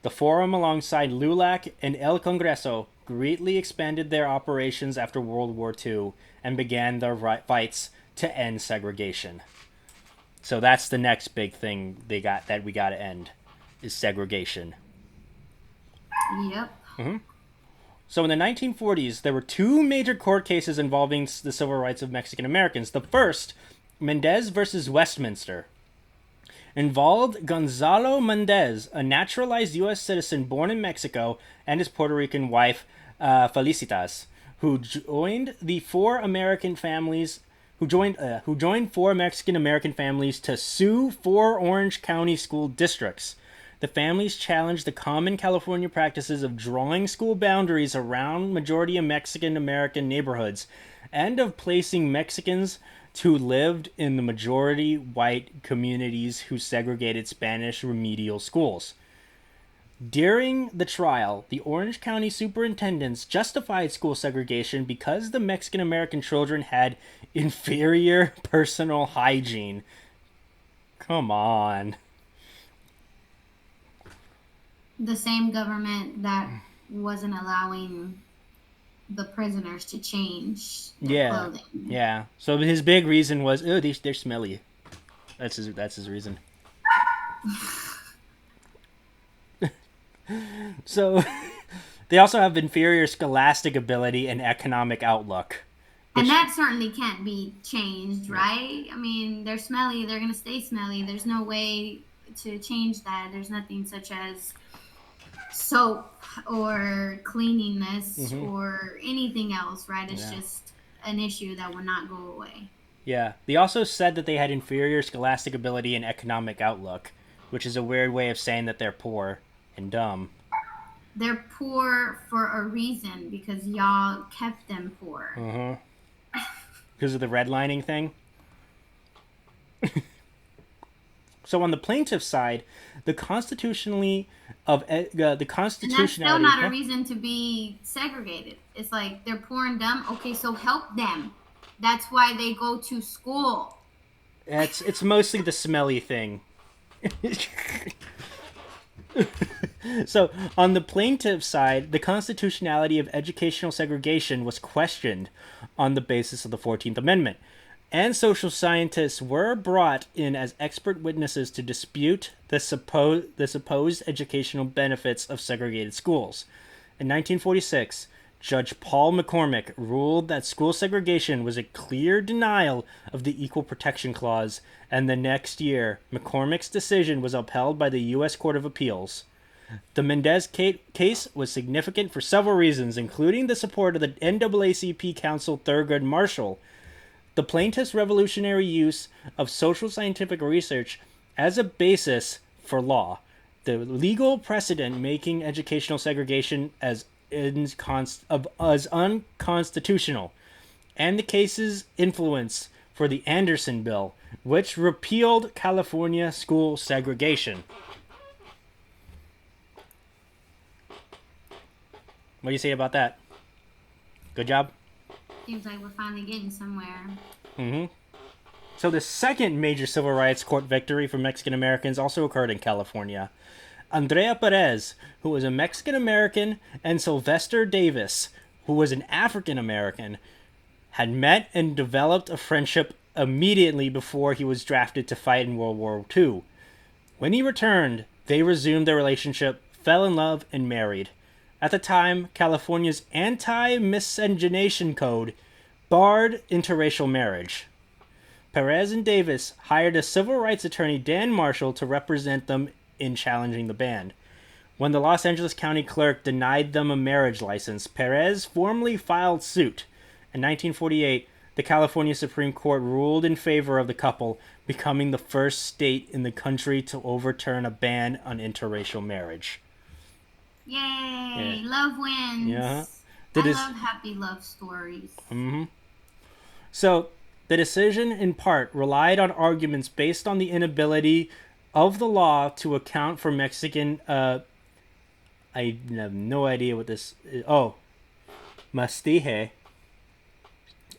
The Forum, alongside LULAC and El Congreso, greatly expanded their operations after World War II and began their fights to end segregation. So that's the next big thing we got to end is segregation. Yep. So in the 1940s, there were two major court cases involving the civil rights of Mexican Americans. The first, Mendez versus Westminster, involved Gonzalo Mendez, a naturalized U.S. citizen born in Mexico, and his Puerto Rican wife, Felicitas, who joined four Mexican American families to sue four Orange County school districts. The families challenged the common California practices of drawing school boundaries around majority of Mexican American neighborhoods and of placing Mexicans who lived in the majority white communities who segregated Spanish remedial schools. During the trial, the Orange County superintendents justified school segregation because the Mexican American children had inferior personal hygiene. Come on. The same government that wasn't allowing the prisoners to change their Yeah. clothing. Yeah. So his big reason was, oh, they're smelly. That's his reason. So they also have inferior scholastic ability and economic outlook. And that certainly can't be changed, right? I mean, they're smelly, they're going to stay smelly. There's no way to change that. There's nothing such as soap or cleanliness or anything else, right? It's just an issue that will not go away. Yeah. They also said that they had inferior scholastic ability and economic outlook, which is a weird way of saying that they're poor and dumb. They're poor for a reason because y'all kept them poor. Because of the redlining thing. So on the plaintiff's side, the constitutionality. And that's still not a reason to be segregated. It's like they're poor and dumb. Okay, so help them. That's why they go to school. It's mostly the smelly thing. So, on the plaintiff's side, the constitutionality of educational segregation was questioned on the basis of the 14th Amendment, and social scientists were brought in as expert witnesses to dispute the supposed educational benefits of segregated schools. In 1946, Judge Paul McCormick ruled that school segregation was a clear denial of the Equal Protection Clause, and the next year, McCormick's decision was upheld by the U.S. Court of Appeals. The Mendez case was significant for several reasons, including the support of the NAACP counsel Thurgood Marshall. The plaintiff's revolutionary use of social scientific research as a basis for law, the legal precedent making educational segregation as as unconstitutional, and the case's influence for the Anderson Bill, which repealed California school segregation. What do you say about that? Good job? Seems like we're finally getting somewhere. So the second major civil rights court victory for Mexican Americans also occurred in California. Andrea Perez, who was a Mexican American, and Sylvester Davis, who was an African American, had met and developed a friendship immediately before he was drafted to fight in World War II. When he returned, they resumed their relationship, fell in love, and married. At the time, California's anti-miscegenation code barred interracial marriage. Perez and Davis hired a civil rights attorney, Dan Marshall, to represent them in challenging the ban. When the Los Angeles County Clerk denied them a marriage license, Perez formally filed suit. In 1948, the California Supreme Court ruled in favor of the couple, becoming the first state in the country to overturn a ban on interracial marriage. Yay! Yeah. Love wins. Yeah. I love happy love stories. So, the decision in part relied on arguments based on the inability of the law to account for Mexican. I have no idea what this is. Oh, mestizaje.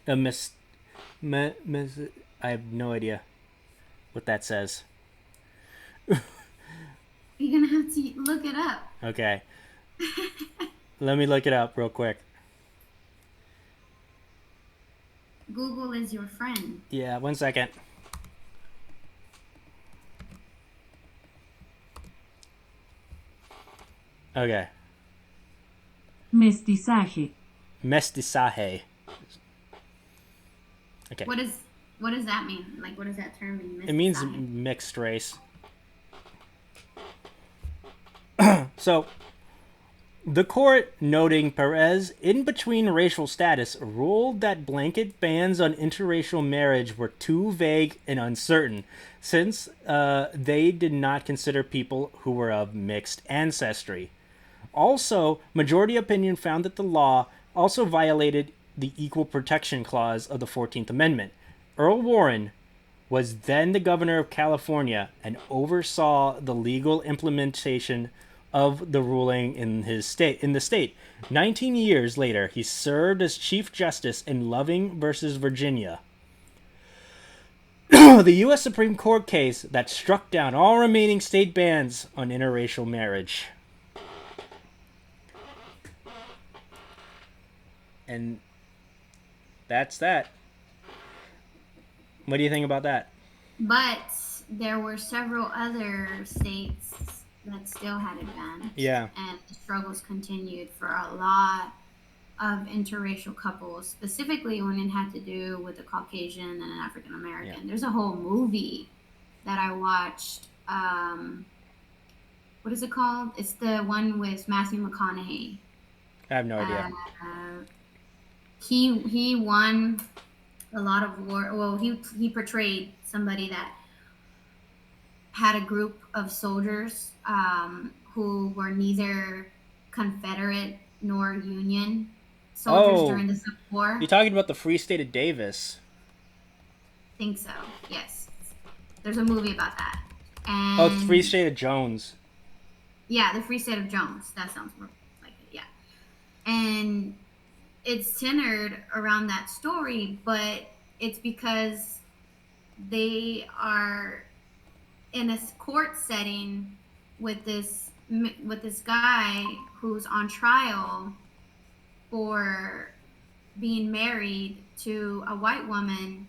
I have no idea what that says. You're gonna have to look it up. Okay. Let me look it up real quick. Google is your friend. Yeah, 1 second. Okay. Mestizaje. Mestizaje. Okay. What does that mean? Like, what does that term mean? It means mixed race. So, the court, noting Perez in between racial status, ruled that blanket bans on interracial marriage were too vague and uncertain, since they did not consider people who were of mixed ancestry. Also, majority opinion found that the law also violated the Equal Protection Clause of the 14th Amendment. Earl Warren was then the governor of California and oversaw the legal implementation of the ruling in the state. 19 years later, he served as Chief Justice in Loving versus Virginia, the U.S. Supreme Court case that struck down all remaining state bans on interracial marriage. And that's that. What do you think about that? But there were several other states that still had it banned. Yeah. And the struggles continued for a lot of interracial couples, specifically when it had to do with a Caucasian and an African American. Yeah. There's a whole movie that I watched. What is it called? It's the one with Matthew McConaughey. I have no idea. He won a lot of war. Well, he portrayed somebody that had a group of soldiers who were neither Confederate nor Union soldiers during the Civil War. You're talking about the Free State of Davis. I think so, yes. There's a movie about that. And it's Free State of Jones. Yeah, the Free State of Jones. That sounds more like it, yeah. And it's centered around that story, but it's because they are in a court setting with this guy who's on trial for being married to a white woman,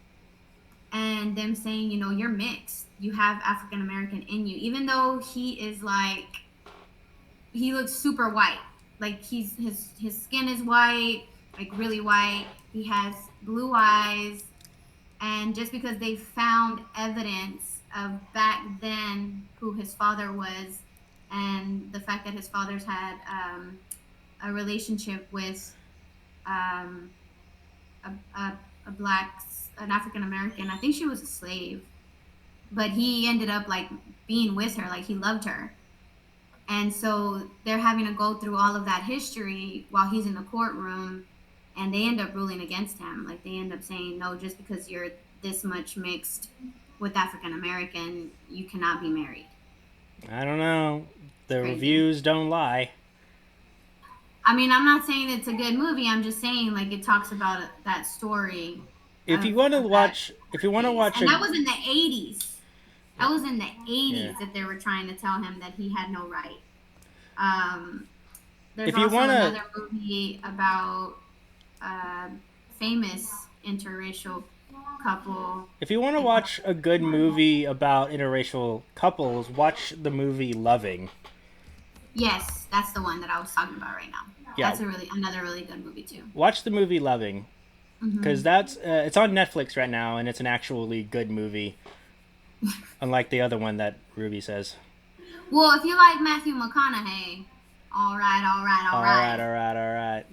and them saying, you're mixed, you have African American in you, even though he looks super white, like his skin is white, like really white, he has blue eyes, and just because they found evidence of back then who his father was, and the fact that his father's had a relationship with an African American. I think she was a slave, but he ended up like being with her, like he loved her, And so they're having to go through all of that history while he's in the courtroom, and they end up ruling against him. Like they end up saying, no, just because you're this much mixed with African American, you cannot be married. I don't know. The Crazy. reviews don't lie. I mean, I'm not saying it's a good movie. I'm just saying like it talks about that story. If you want to watch, And that was in the 80s. That was in the 80s Yeah. that they were trying to tell him that he had no right. There's If you also wanna- another movie about a famous interracial couple. If you want to watch a good movie about interracial couples, watch the movie Loving. Yes, that's the one that I was talking about right now. Yeah. That's another really good movie too. Watch the movie Loving, because that's it's on Netflix right now, and it's an actually good movie. Unlike the other one that Ruby says. Well, if you like Matthew McConaughey, all right,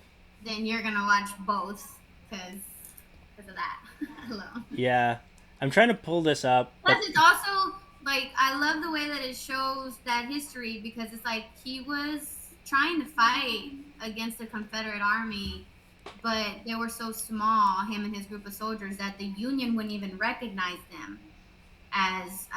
then you're gonna watch both because of that alone. Yeah, I'm trying to pull this up. Plus, it's also like I love the way that it shows that history because it's like he was trying to fight against the Confederate Army, but they were so small, him and his group of soldiers, that the Union wouldn't even recognize them as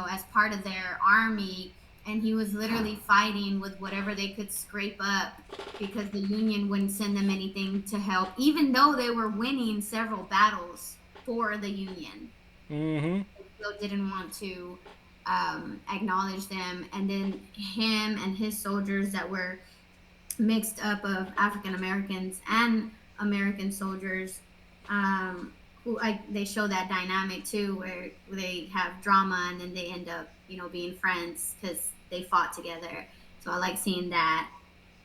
as part of their army, and he was literally fighting with whatever they could scrape up because the Union wouldn't send them anything to help, even though they were winning several battles for the Union. Mm-hmm. They still didn't want to acknowledge them. And then him and his soldiers that were mixed up of African Americans and American soldiers, they show that dynamic too, where they have drama and then they end up, being friends because they fought together. So I like seeing that.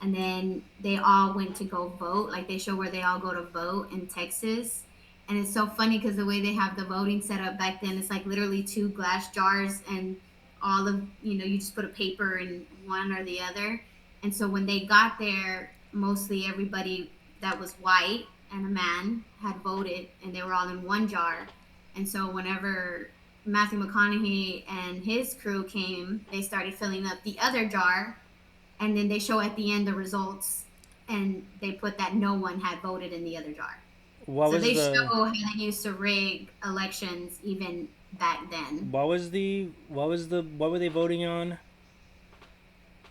And then they all went to go vote. Like they show where they all go to vote in Texas. And it's so funny because the way they have the voting set up back then, it's like literally 2 glass jars and all of, you just put a paper in one or the other. And so when they got there, mostly everybody that was white and a man had voted and they were all in one jar. And so whenever Matthew McConaughey and his crew came, they started filling up the other jar. And then they show at the end the results and they put that no one had voted in the other jar. Show how they used to rig elections even back then. What were they voting on?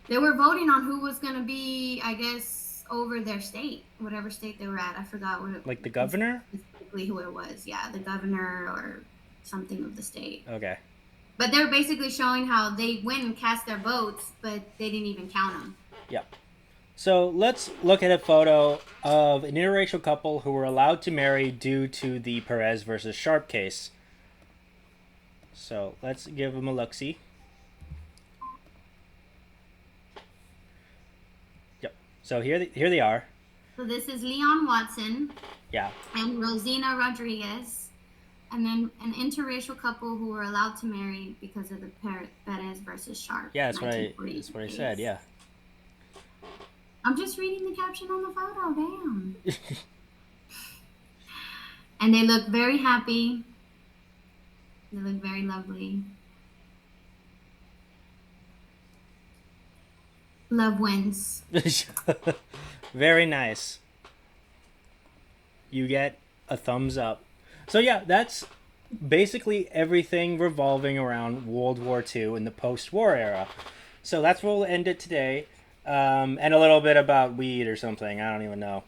They were voting on who was going to be, I guess, over their state, whatever state they were at. I forgot what it was. Like the governor? Specifically who it was. Yeah, the governor or something of the state. Okay. But they're basically showing how they went and cast their votes, but they didn't even count them. Yeah. So let's look at a photo of an interracial couple who were allowed to marry due to the Perez versus Sharp case. So let's give them a look-see. Yep. So here they are. So this is Leon Watson. Yeah. And Rosina Rodriguez. And then an interracial couple who were allowed to marry because of the Perez versus Sharp. Yeah, that's what I said, yeah. I'm just reading the caption on the photo, damn. And they look very happy. They look very lovely. Love wins. Very nice. You get a thumbs up. So yeah, that's basically everything revolving around World War II and the post-war era. So that's where we'll end it today. And a little bit about weed or something. I don't even know.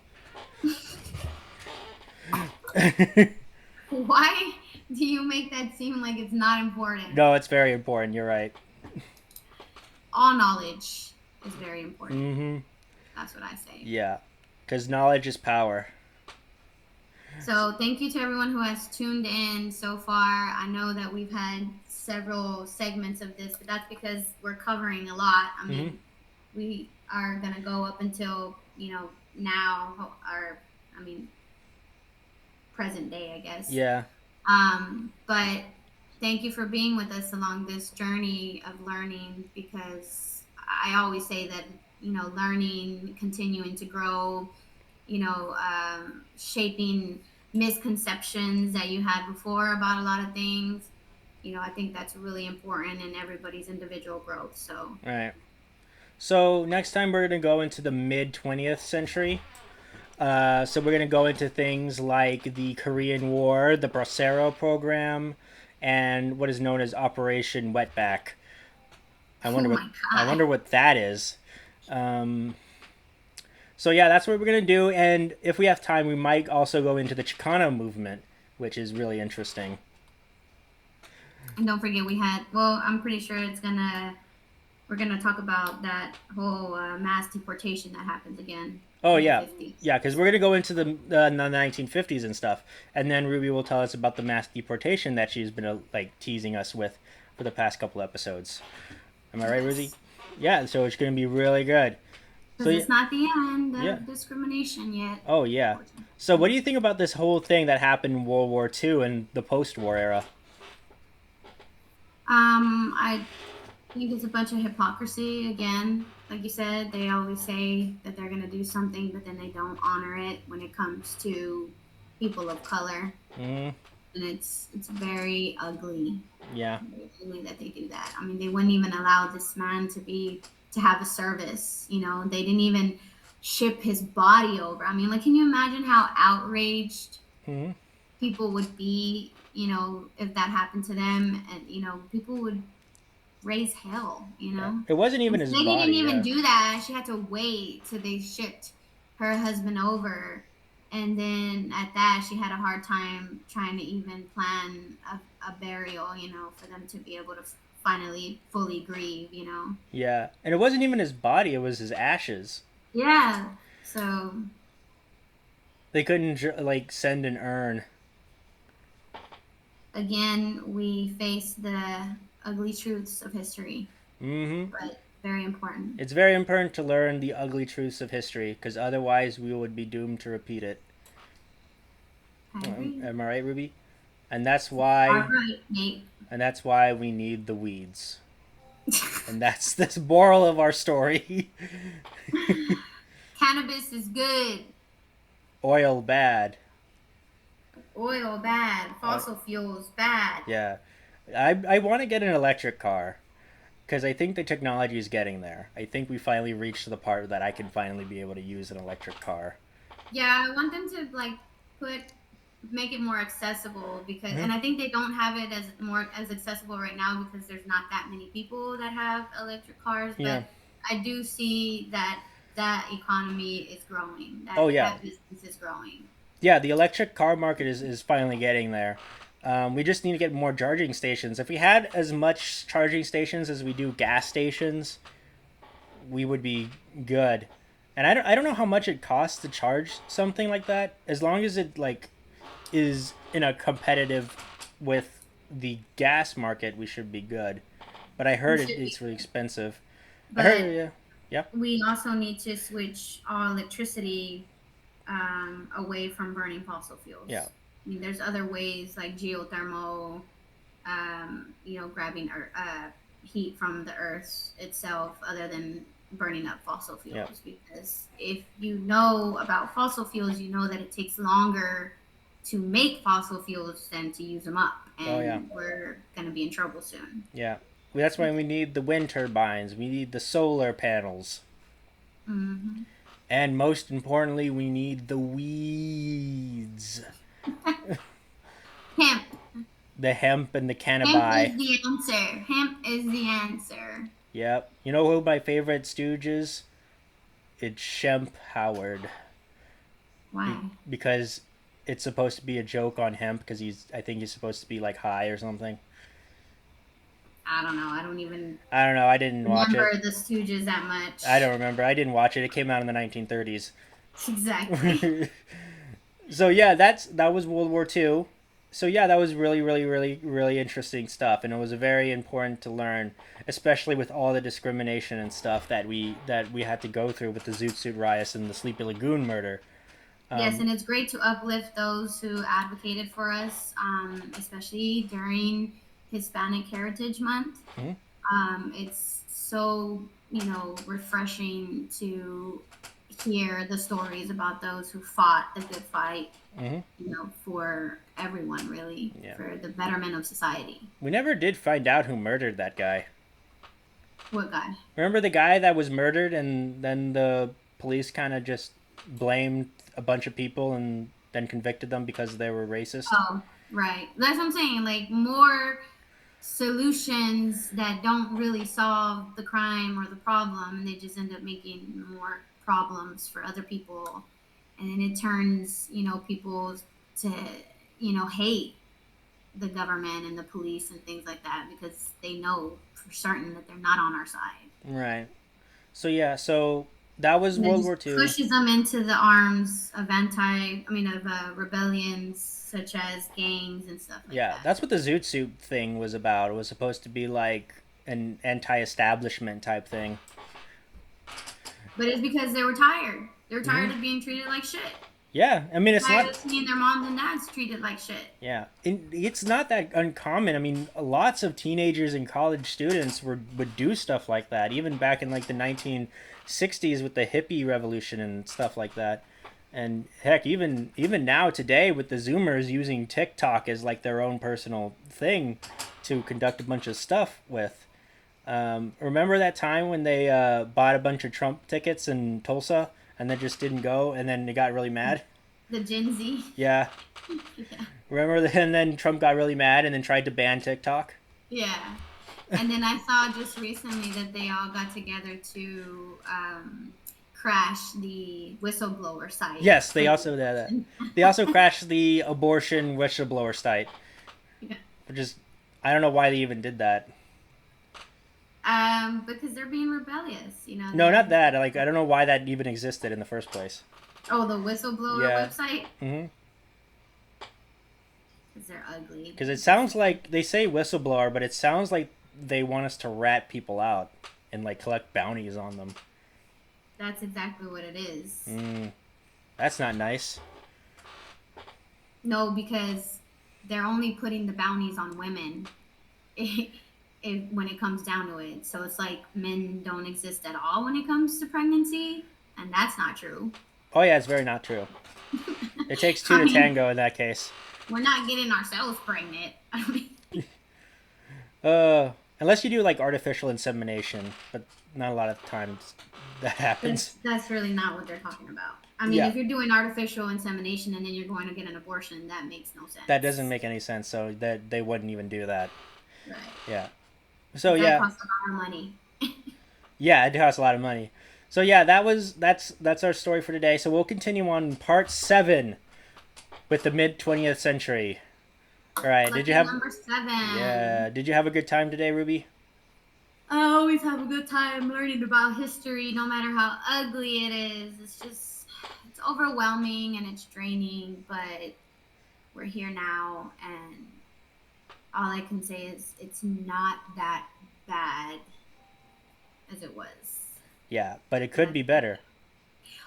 Why do you make that seem like it's not important? No, it's very important. You're right. All knowledge is very important. Mm-hmm. That's what I say. Yeah, because knowledge is power. So thank you to everyone who has tuned in so far. I know that we've had several segments of this, but that's because we're covering a lot. I mean, we are going to go up until, now, present day, I guess. Yeah. But thank you for being with us along this journey of learning, because I always say that, learning, continuing to grow, shaping misconceptions that you had before about a lot of things. I think that's really important in everybody's individual growth. So. Right. So next time we're gonna go into the mid 20th century. So we're gonna go into things like the Korean War, the Bracero program, and what is known as Operation Wetback. I Oh wonder what my I god. wonder what that is. Um, so yeah, that's what we're gonna do. And if we have time, we might also go into the Chicano movement, which is really interesting. And don't forget we had, well, I'm pretty sure we're gonna talk about that whole mass deportation that happens again Oh in the yeah, 50s. yeah, because we're gonna go into the 1950s and stuff, and then Ruby will tell us about the mass deportation that she's been like teasing us with for the past couple episodes. Am I right, Ruby? Yes. Yeah, so it's gonna be really good. So Because yeah, it's not the end yeah. of discrimination yet, Oh yeah. So what do unfortunately. you think about this whole thing that happened in World War II and the post-war era? I think it's a bunch of hypocrisy again. Like you said, they always say that they're gonna do something, but then they don't honor it when it comes to people of color, Mm, and it's very ugly. yeah, Very ugly that they do that. I mean, they wouldn't even allow this man to have a service. You know, they didn't even ship his body over. I mean, like, can you imagine how outraged mm, people would be? You know, if that happened to them, and people would raise hell. yeah. It wasn't And even so his they didn't body. even Yeah, do that. She had to wait till they shipped her husband over. And then at that, she had a hard time trying to even plan a burial, for them to be able to finally fully grieve. yeah. And it wasn't even his body. It was his ashes. Yeah. So, They couldn't like send an urn. again, we face the ugly truths of history, Mm-hmm. but very important. It's very important to learn the ugly truths of history, because otherwise we would be doomed to repeat it. I agree. Am I right, Ruby? And that's All why, right, Nate. and that's why we need the weeds. And that's the moral of our story. Cannabis is good. Oil bad. Oil bad. Uh, Fossil fuels bad. yeah, I want to get an electric car because I think the technology is getting there. I think we finally reached the part that I can finally be able to use an electric car. Yeah, I want them to like put make it more accessible because, Hmm. and I think they don't have it as accessible right now because there's not that many people that have electric cars. Yeah. But I do see that economy is growing. Oh That yeah. that business is growing. Yeah. The electric car market is finally getting there. We just need to get more charging stations. If we had as much charging stations as we do gas stations, we would be good. And I don't know how much it costs to charge something like that. As long as it like is in a competitive with the gas market, we should be good. But I We heard should be it's really good. expensive. I But heard, yeah, yeah, we also need to switch our electricity away from burning fossil yeah, fuels. I mean, there's other ways like geothermal, grabbing heat from the earth itself, other than burning up fossil yeah. fuels. Because if you know about fossil fuels, you know that it takes longer to make fossil fuels than to use them up, Oh yeah, and we're gonna be in trouble soon. yeah. That's why we need the wind turbines. We need the solar panels, Hmm. and most importantly, we need the weeds, Hemp. the hemp and the Hemp cannabis. is the answer. Hemp is the answer. Yep. You know who my favorite stooge is? It's Shemp Howard. Why? Because it's supposed to be a joke on hemp because I think he's supposed to be like high or something. I don't know. I don't even I don't know. I didn't watch remember it. the Stooges that I much. don't remember. I didn't watch it. It came out in the 1930s. Exactly. So yeah, that was World War II. So yeah, that was really, really, really, really interesting stuff, and it was very important to learn, especially with all the discrimination and stuff that we had to go through with the Zoot Riots and the Sleepy Lagoon murder. Yes, Um, and it's great to uplift those who advocated for us, especially during Hispanic Heritage Month. mhm, It's so, refreshing to hear the stories about those who fought the good fight, mhm, for everyone, really, yeah. for the betterment of society. We never did find out who murdered that guy. What guy? Remember the guy that was murdered, and then the police kind of just blamed a bunch of people and then convicted them because they were racist? Oh, right. That's what I'm saying. Like more solutions that don't really solve the crime or the problem, and they just end up making more problems for other people, and then it turns people to hate the government and the police and things like that because they know for certain that they're not on our side. Right. So yeah, so that was And it World just War II. pushes them into the arms of rebellions such as gangs and stuff like Yeah, that. that's what the Zoot Suit thing was about. It was supposed to be like an anti-establishment type thing. But it's because they were tired. They were tired Mm-hmm. of being treated like shit. Yeah, I mean, it's Tired not. of seeing their moms and dads treated like shit. Yeah, it's not that uncommon. I mean, lots of teenagers and college students would do stuff like that, even back in like the 1960s with the hippie revolution and stuff like that. And heck, even now today with the Zoomers using TikTok as like their own personal thing to conduct a bunch of stuff with. Remember that time when they bought a bunch of Trump tickets in Tulsa and then just didn't go, and then they got really mad? The Gen Z. Yeah. Yeah. Remember, and then Trump got really mad and then tried to ban TikTok? Yeah. And then I saw just recently that they all got together to crash the whistleblower site. Yes, they also did that. They also crashed the abortion whistleblower site. Yeah. Which is, I don't know why they even did that. Because they're being rebellious, No, not that. Like, I don't know why that even existed in the first place. Oh, the whistleblower website? Mm-hmm. Because they're ugly. Because it sounds like, they say whistleblower, but it sounds like they want us to rat people out and, like, collect bounties on them. That's exactly what it is. That's not nice. No, because they're only putting the bounties on women when it comes down to it. So it's like men don't exist at all when it comes to pregnancy, and that's not true. Oh, yeah, it's very not true. It takes two to tango in that case. We're not getting ourselves pregnant. Unless you do, like, artificial insemination, but not a lot of times that happens. That's really not what they're talking about. I mean, if you're doing artificial insemination and then you're going to get an abortion, that makes no sense. That doesn't make any sense, so that they wouldn't even do that. Right. Yeah. So that costs a lot of money. Yeah, it costs a lot of money. So yeah, that's our story for today. So we'll continue on part 7 with the mid 20th century. All right. Did you have number 7? Yeah. Did you have a good time today, Ruby? I always have a good time learning about history, no matter how ugly it is. It's overwhelming and it's draining, but we're here now, and all I can say is it's not that bad as it was. Yeah, but it could be better.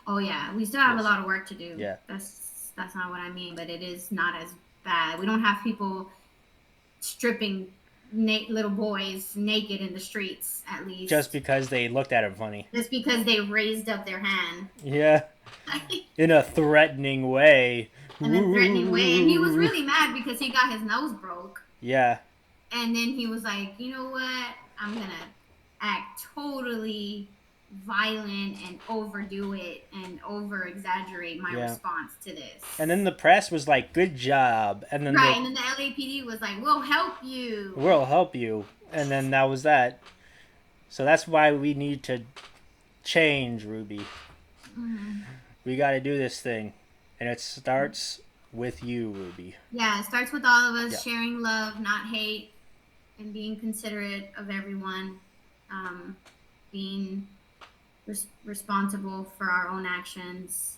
Oh yeah, we still have a lot of work to do. Yeah. That's not what I mean, but it is not as bad. We don't have people stripping little boys naked in the streets, at least. Just because they looked at him funny. Just because they raised up their hand. Yeah. In a threatening way. In a threatening way. And he was really mad because he got his nose broke. Yeah. And then he was like, you know what? I'm going to act totally violent and overdo it and over exaggerate my response to this. And then the press was like, good job. And then and then the LAPD was like, we'll help you. We'll help you. And then that was that. So that's why we need to change, Ruby. Mm-hmm. We got to do this thing. And it starts with you, Ruby. Yeah, it starts with all of us sharing love, not hate, and being considerate of everyone. Being responsible for our own actions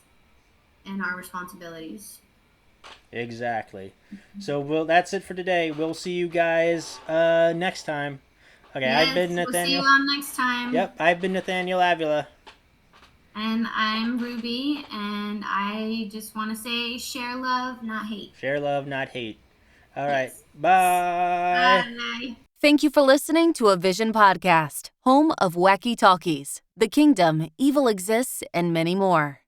and our responsibilities. Exactly. So that's it for today. We'll see you guys next time. Okay, yes, I've been Nathaniel. We'll see you on next time. Yep, I've been Nathaniel Avila. And I'm Ruby, and I just want to say share love, not hate. Share love, not hate. All right, bye. Bye. Thank you for listening to a Vision podcast, home of wacky talkies, The Kingdom, Evil Exists, and many more.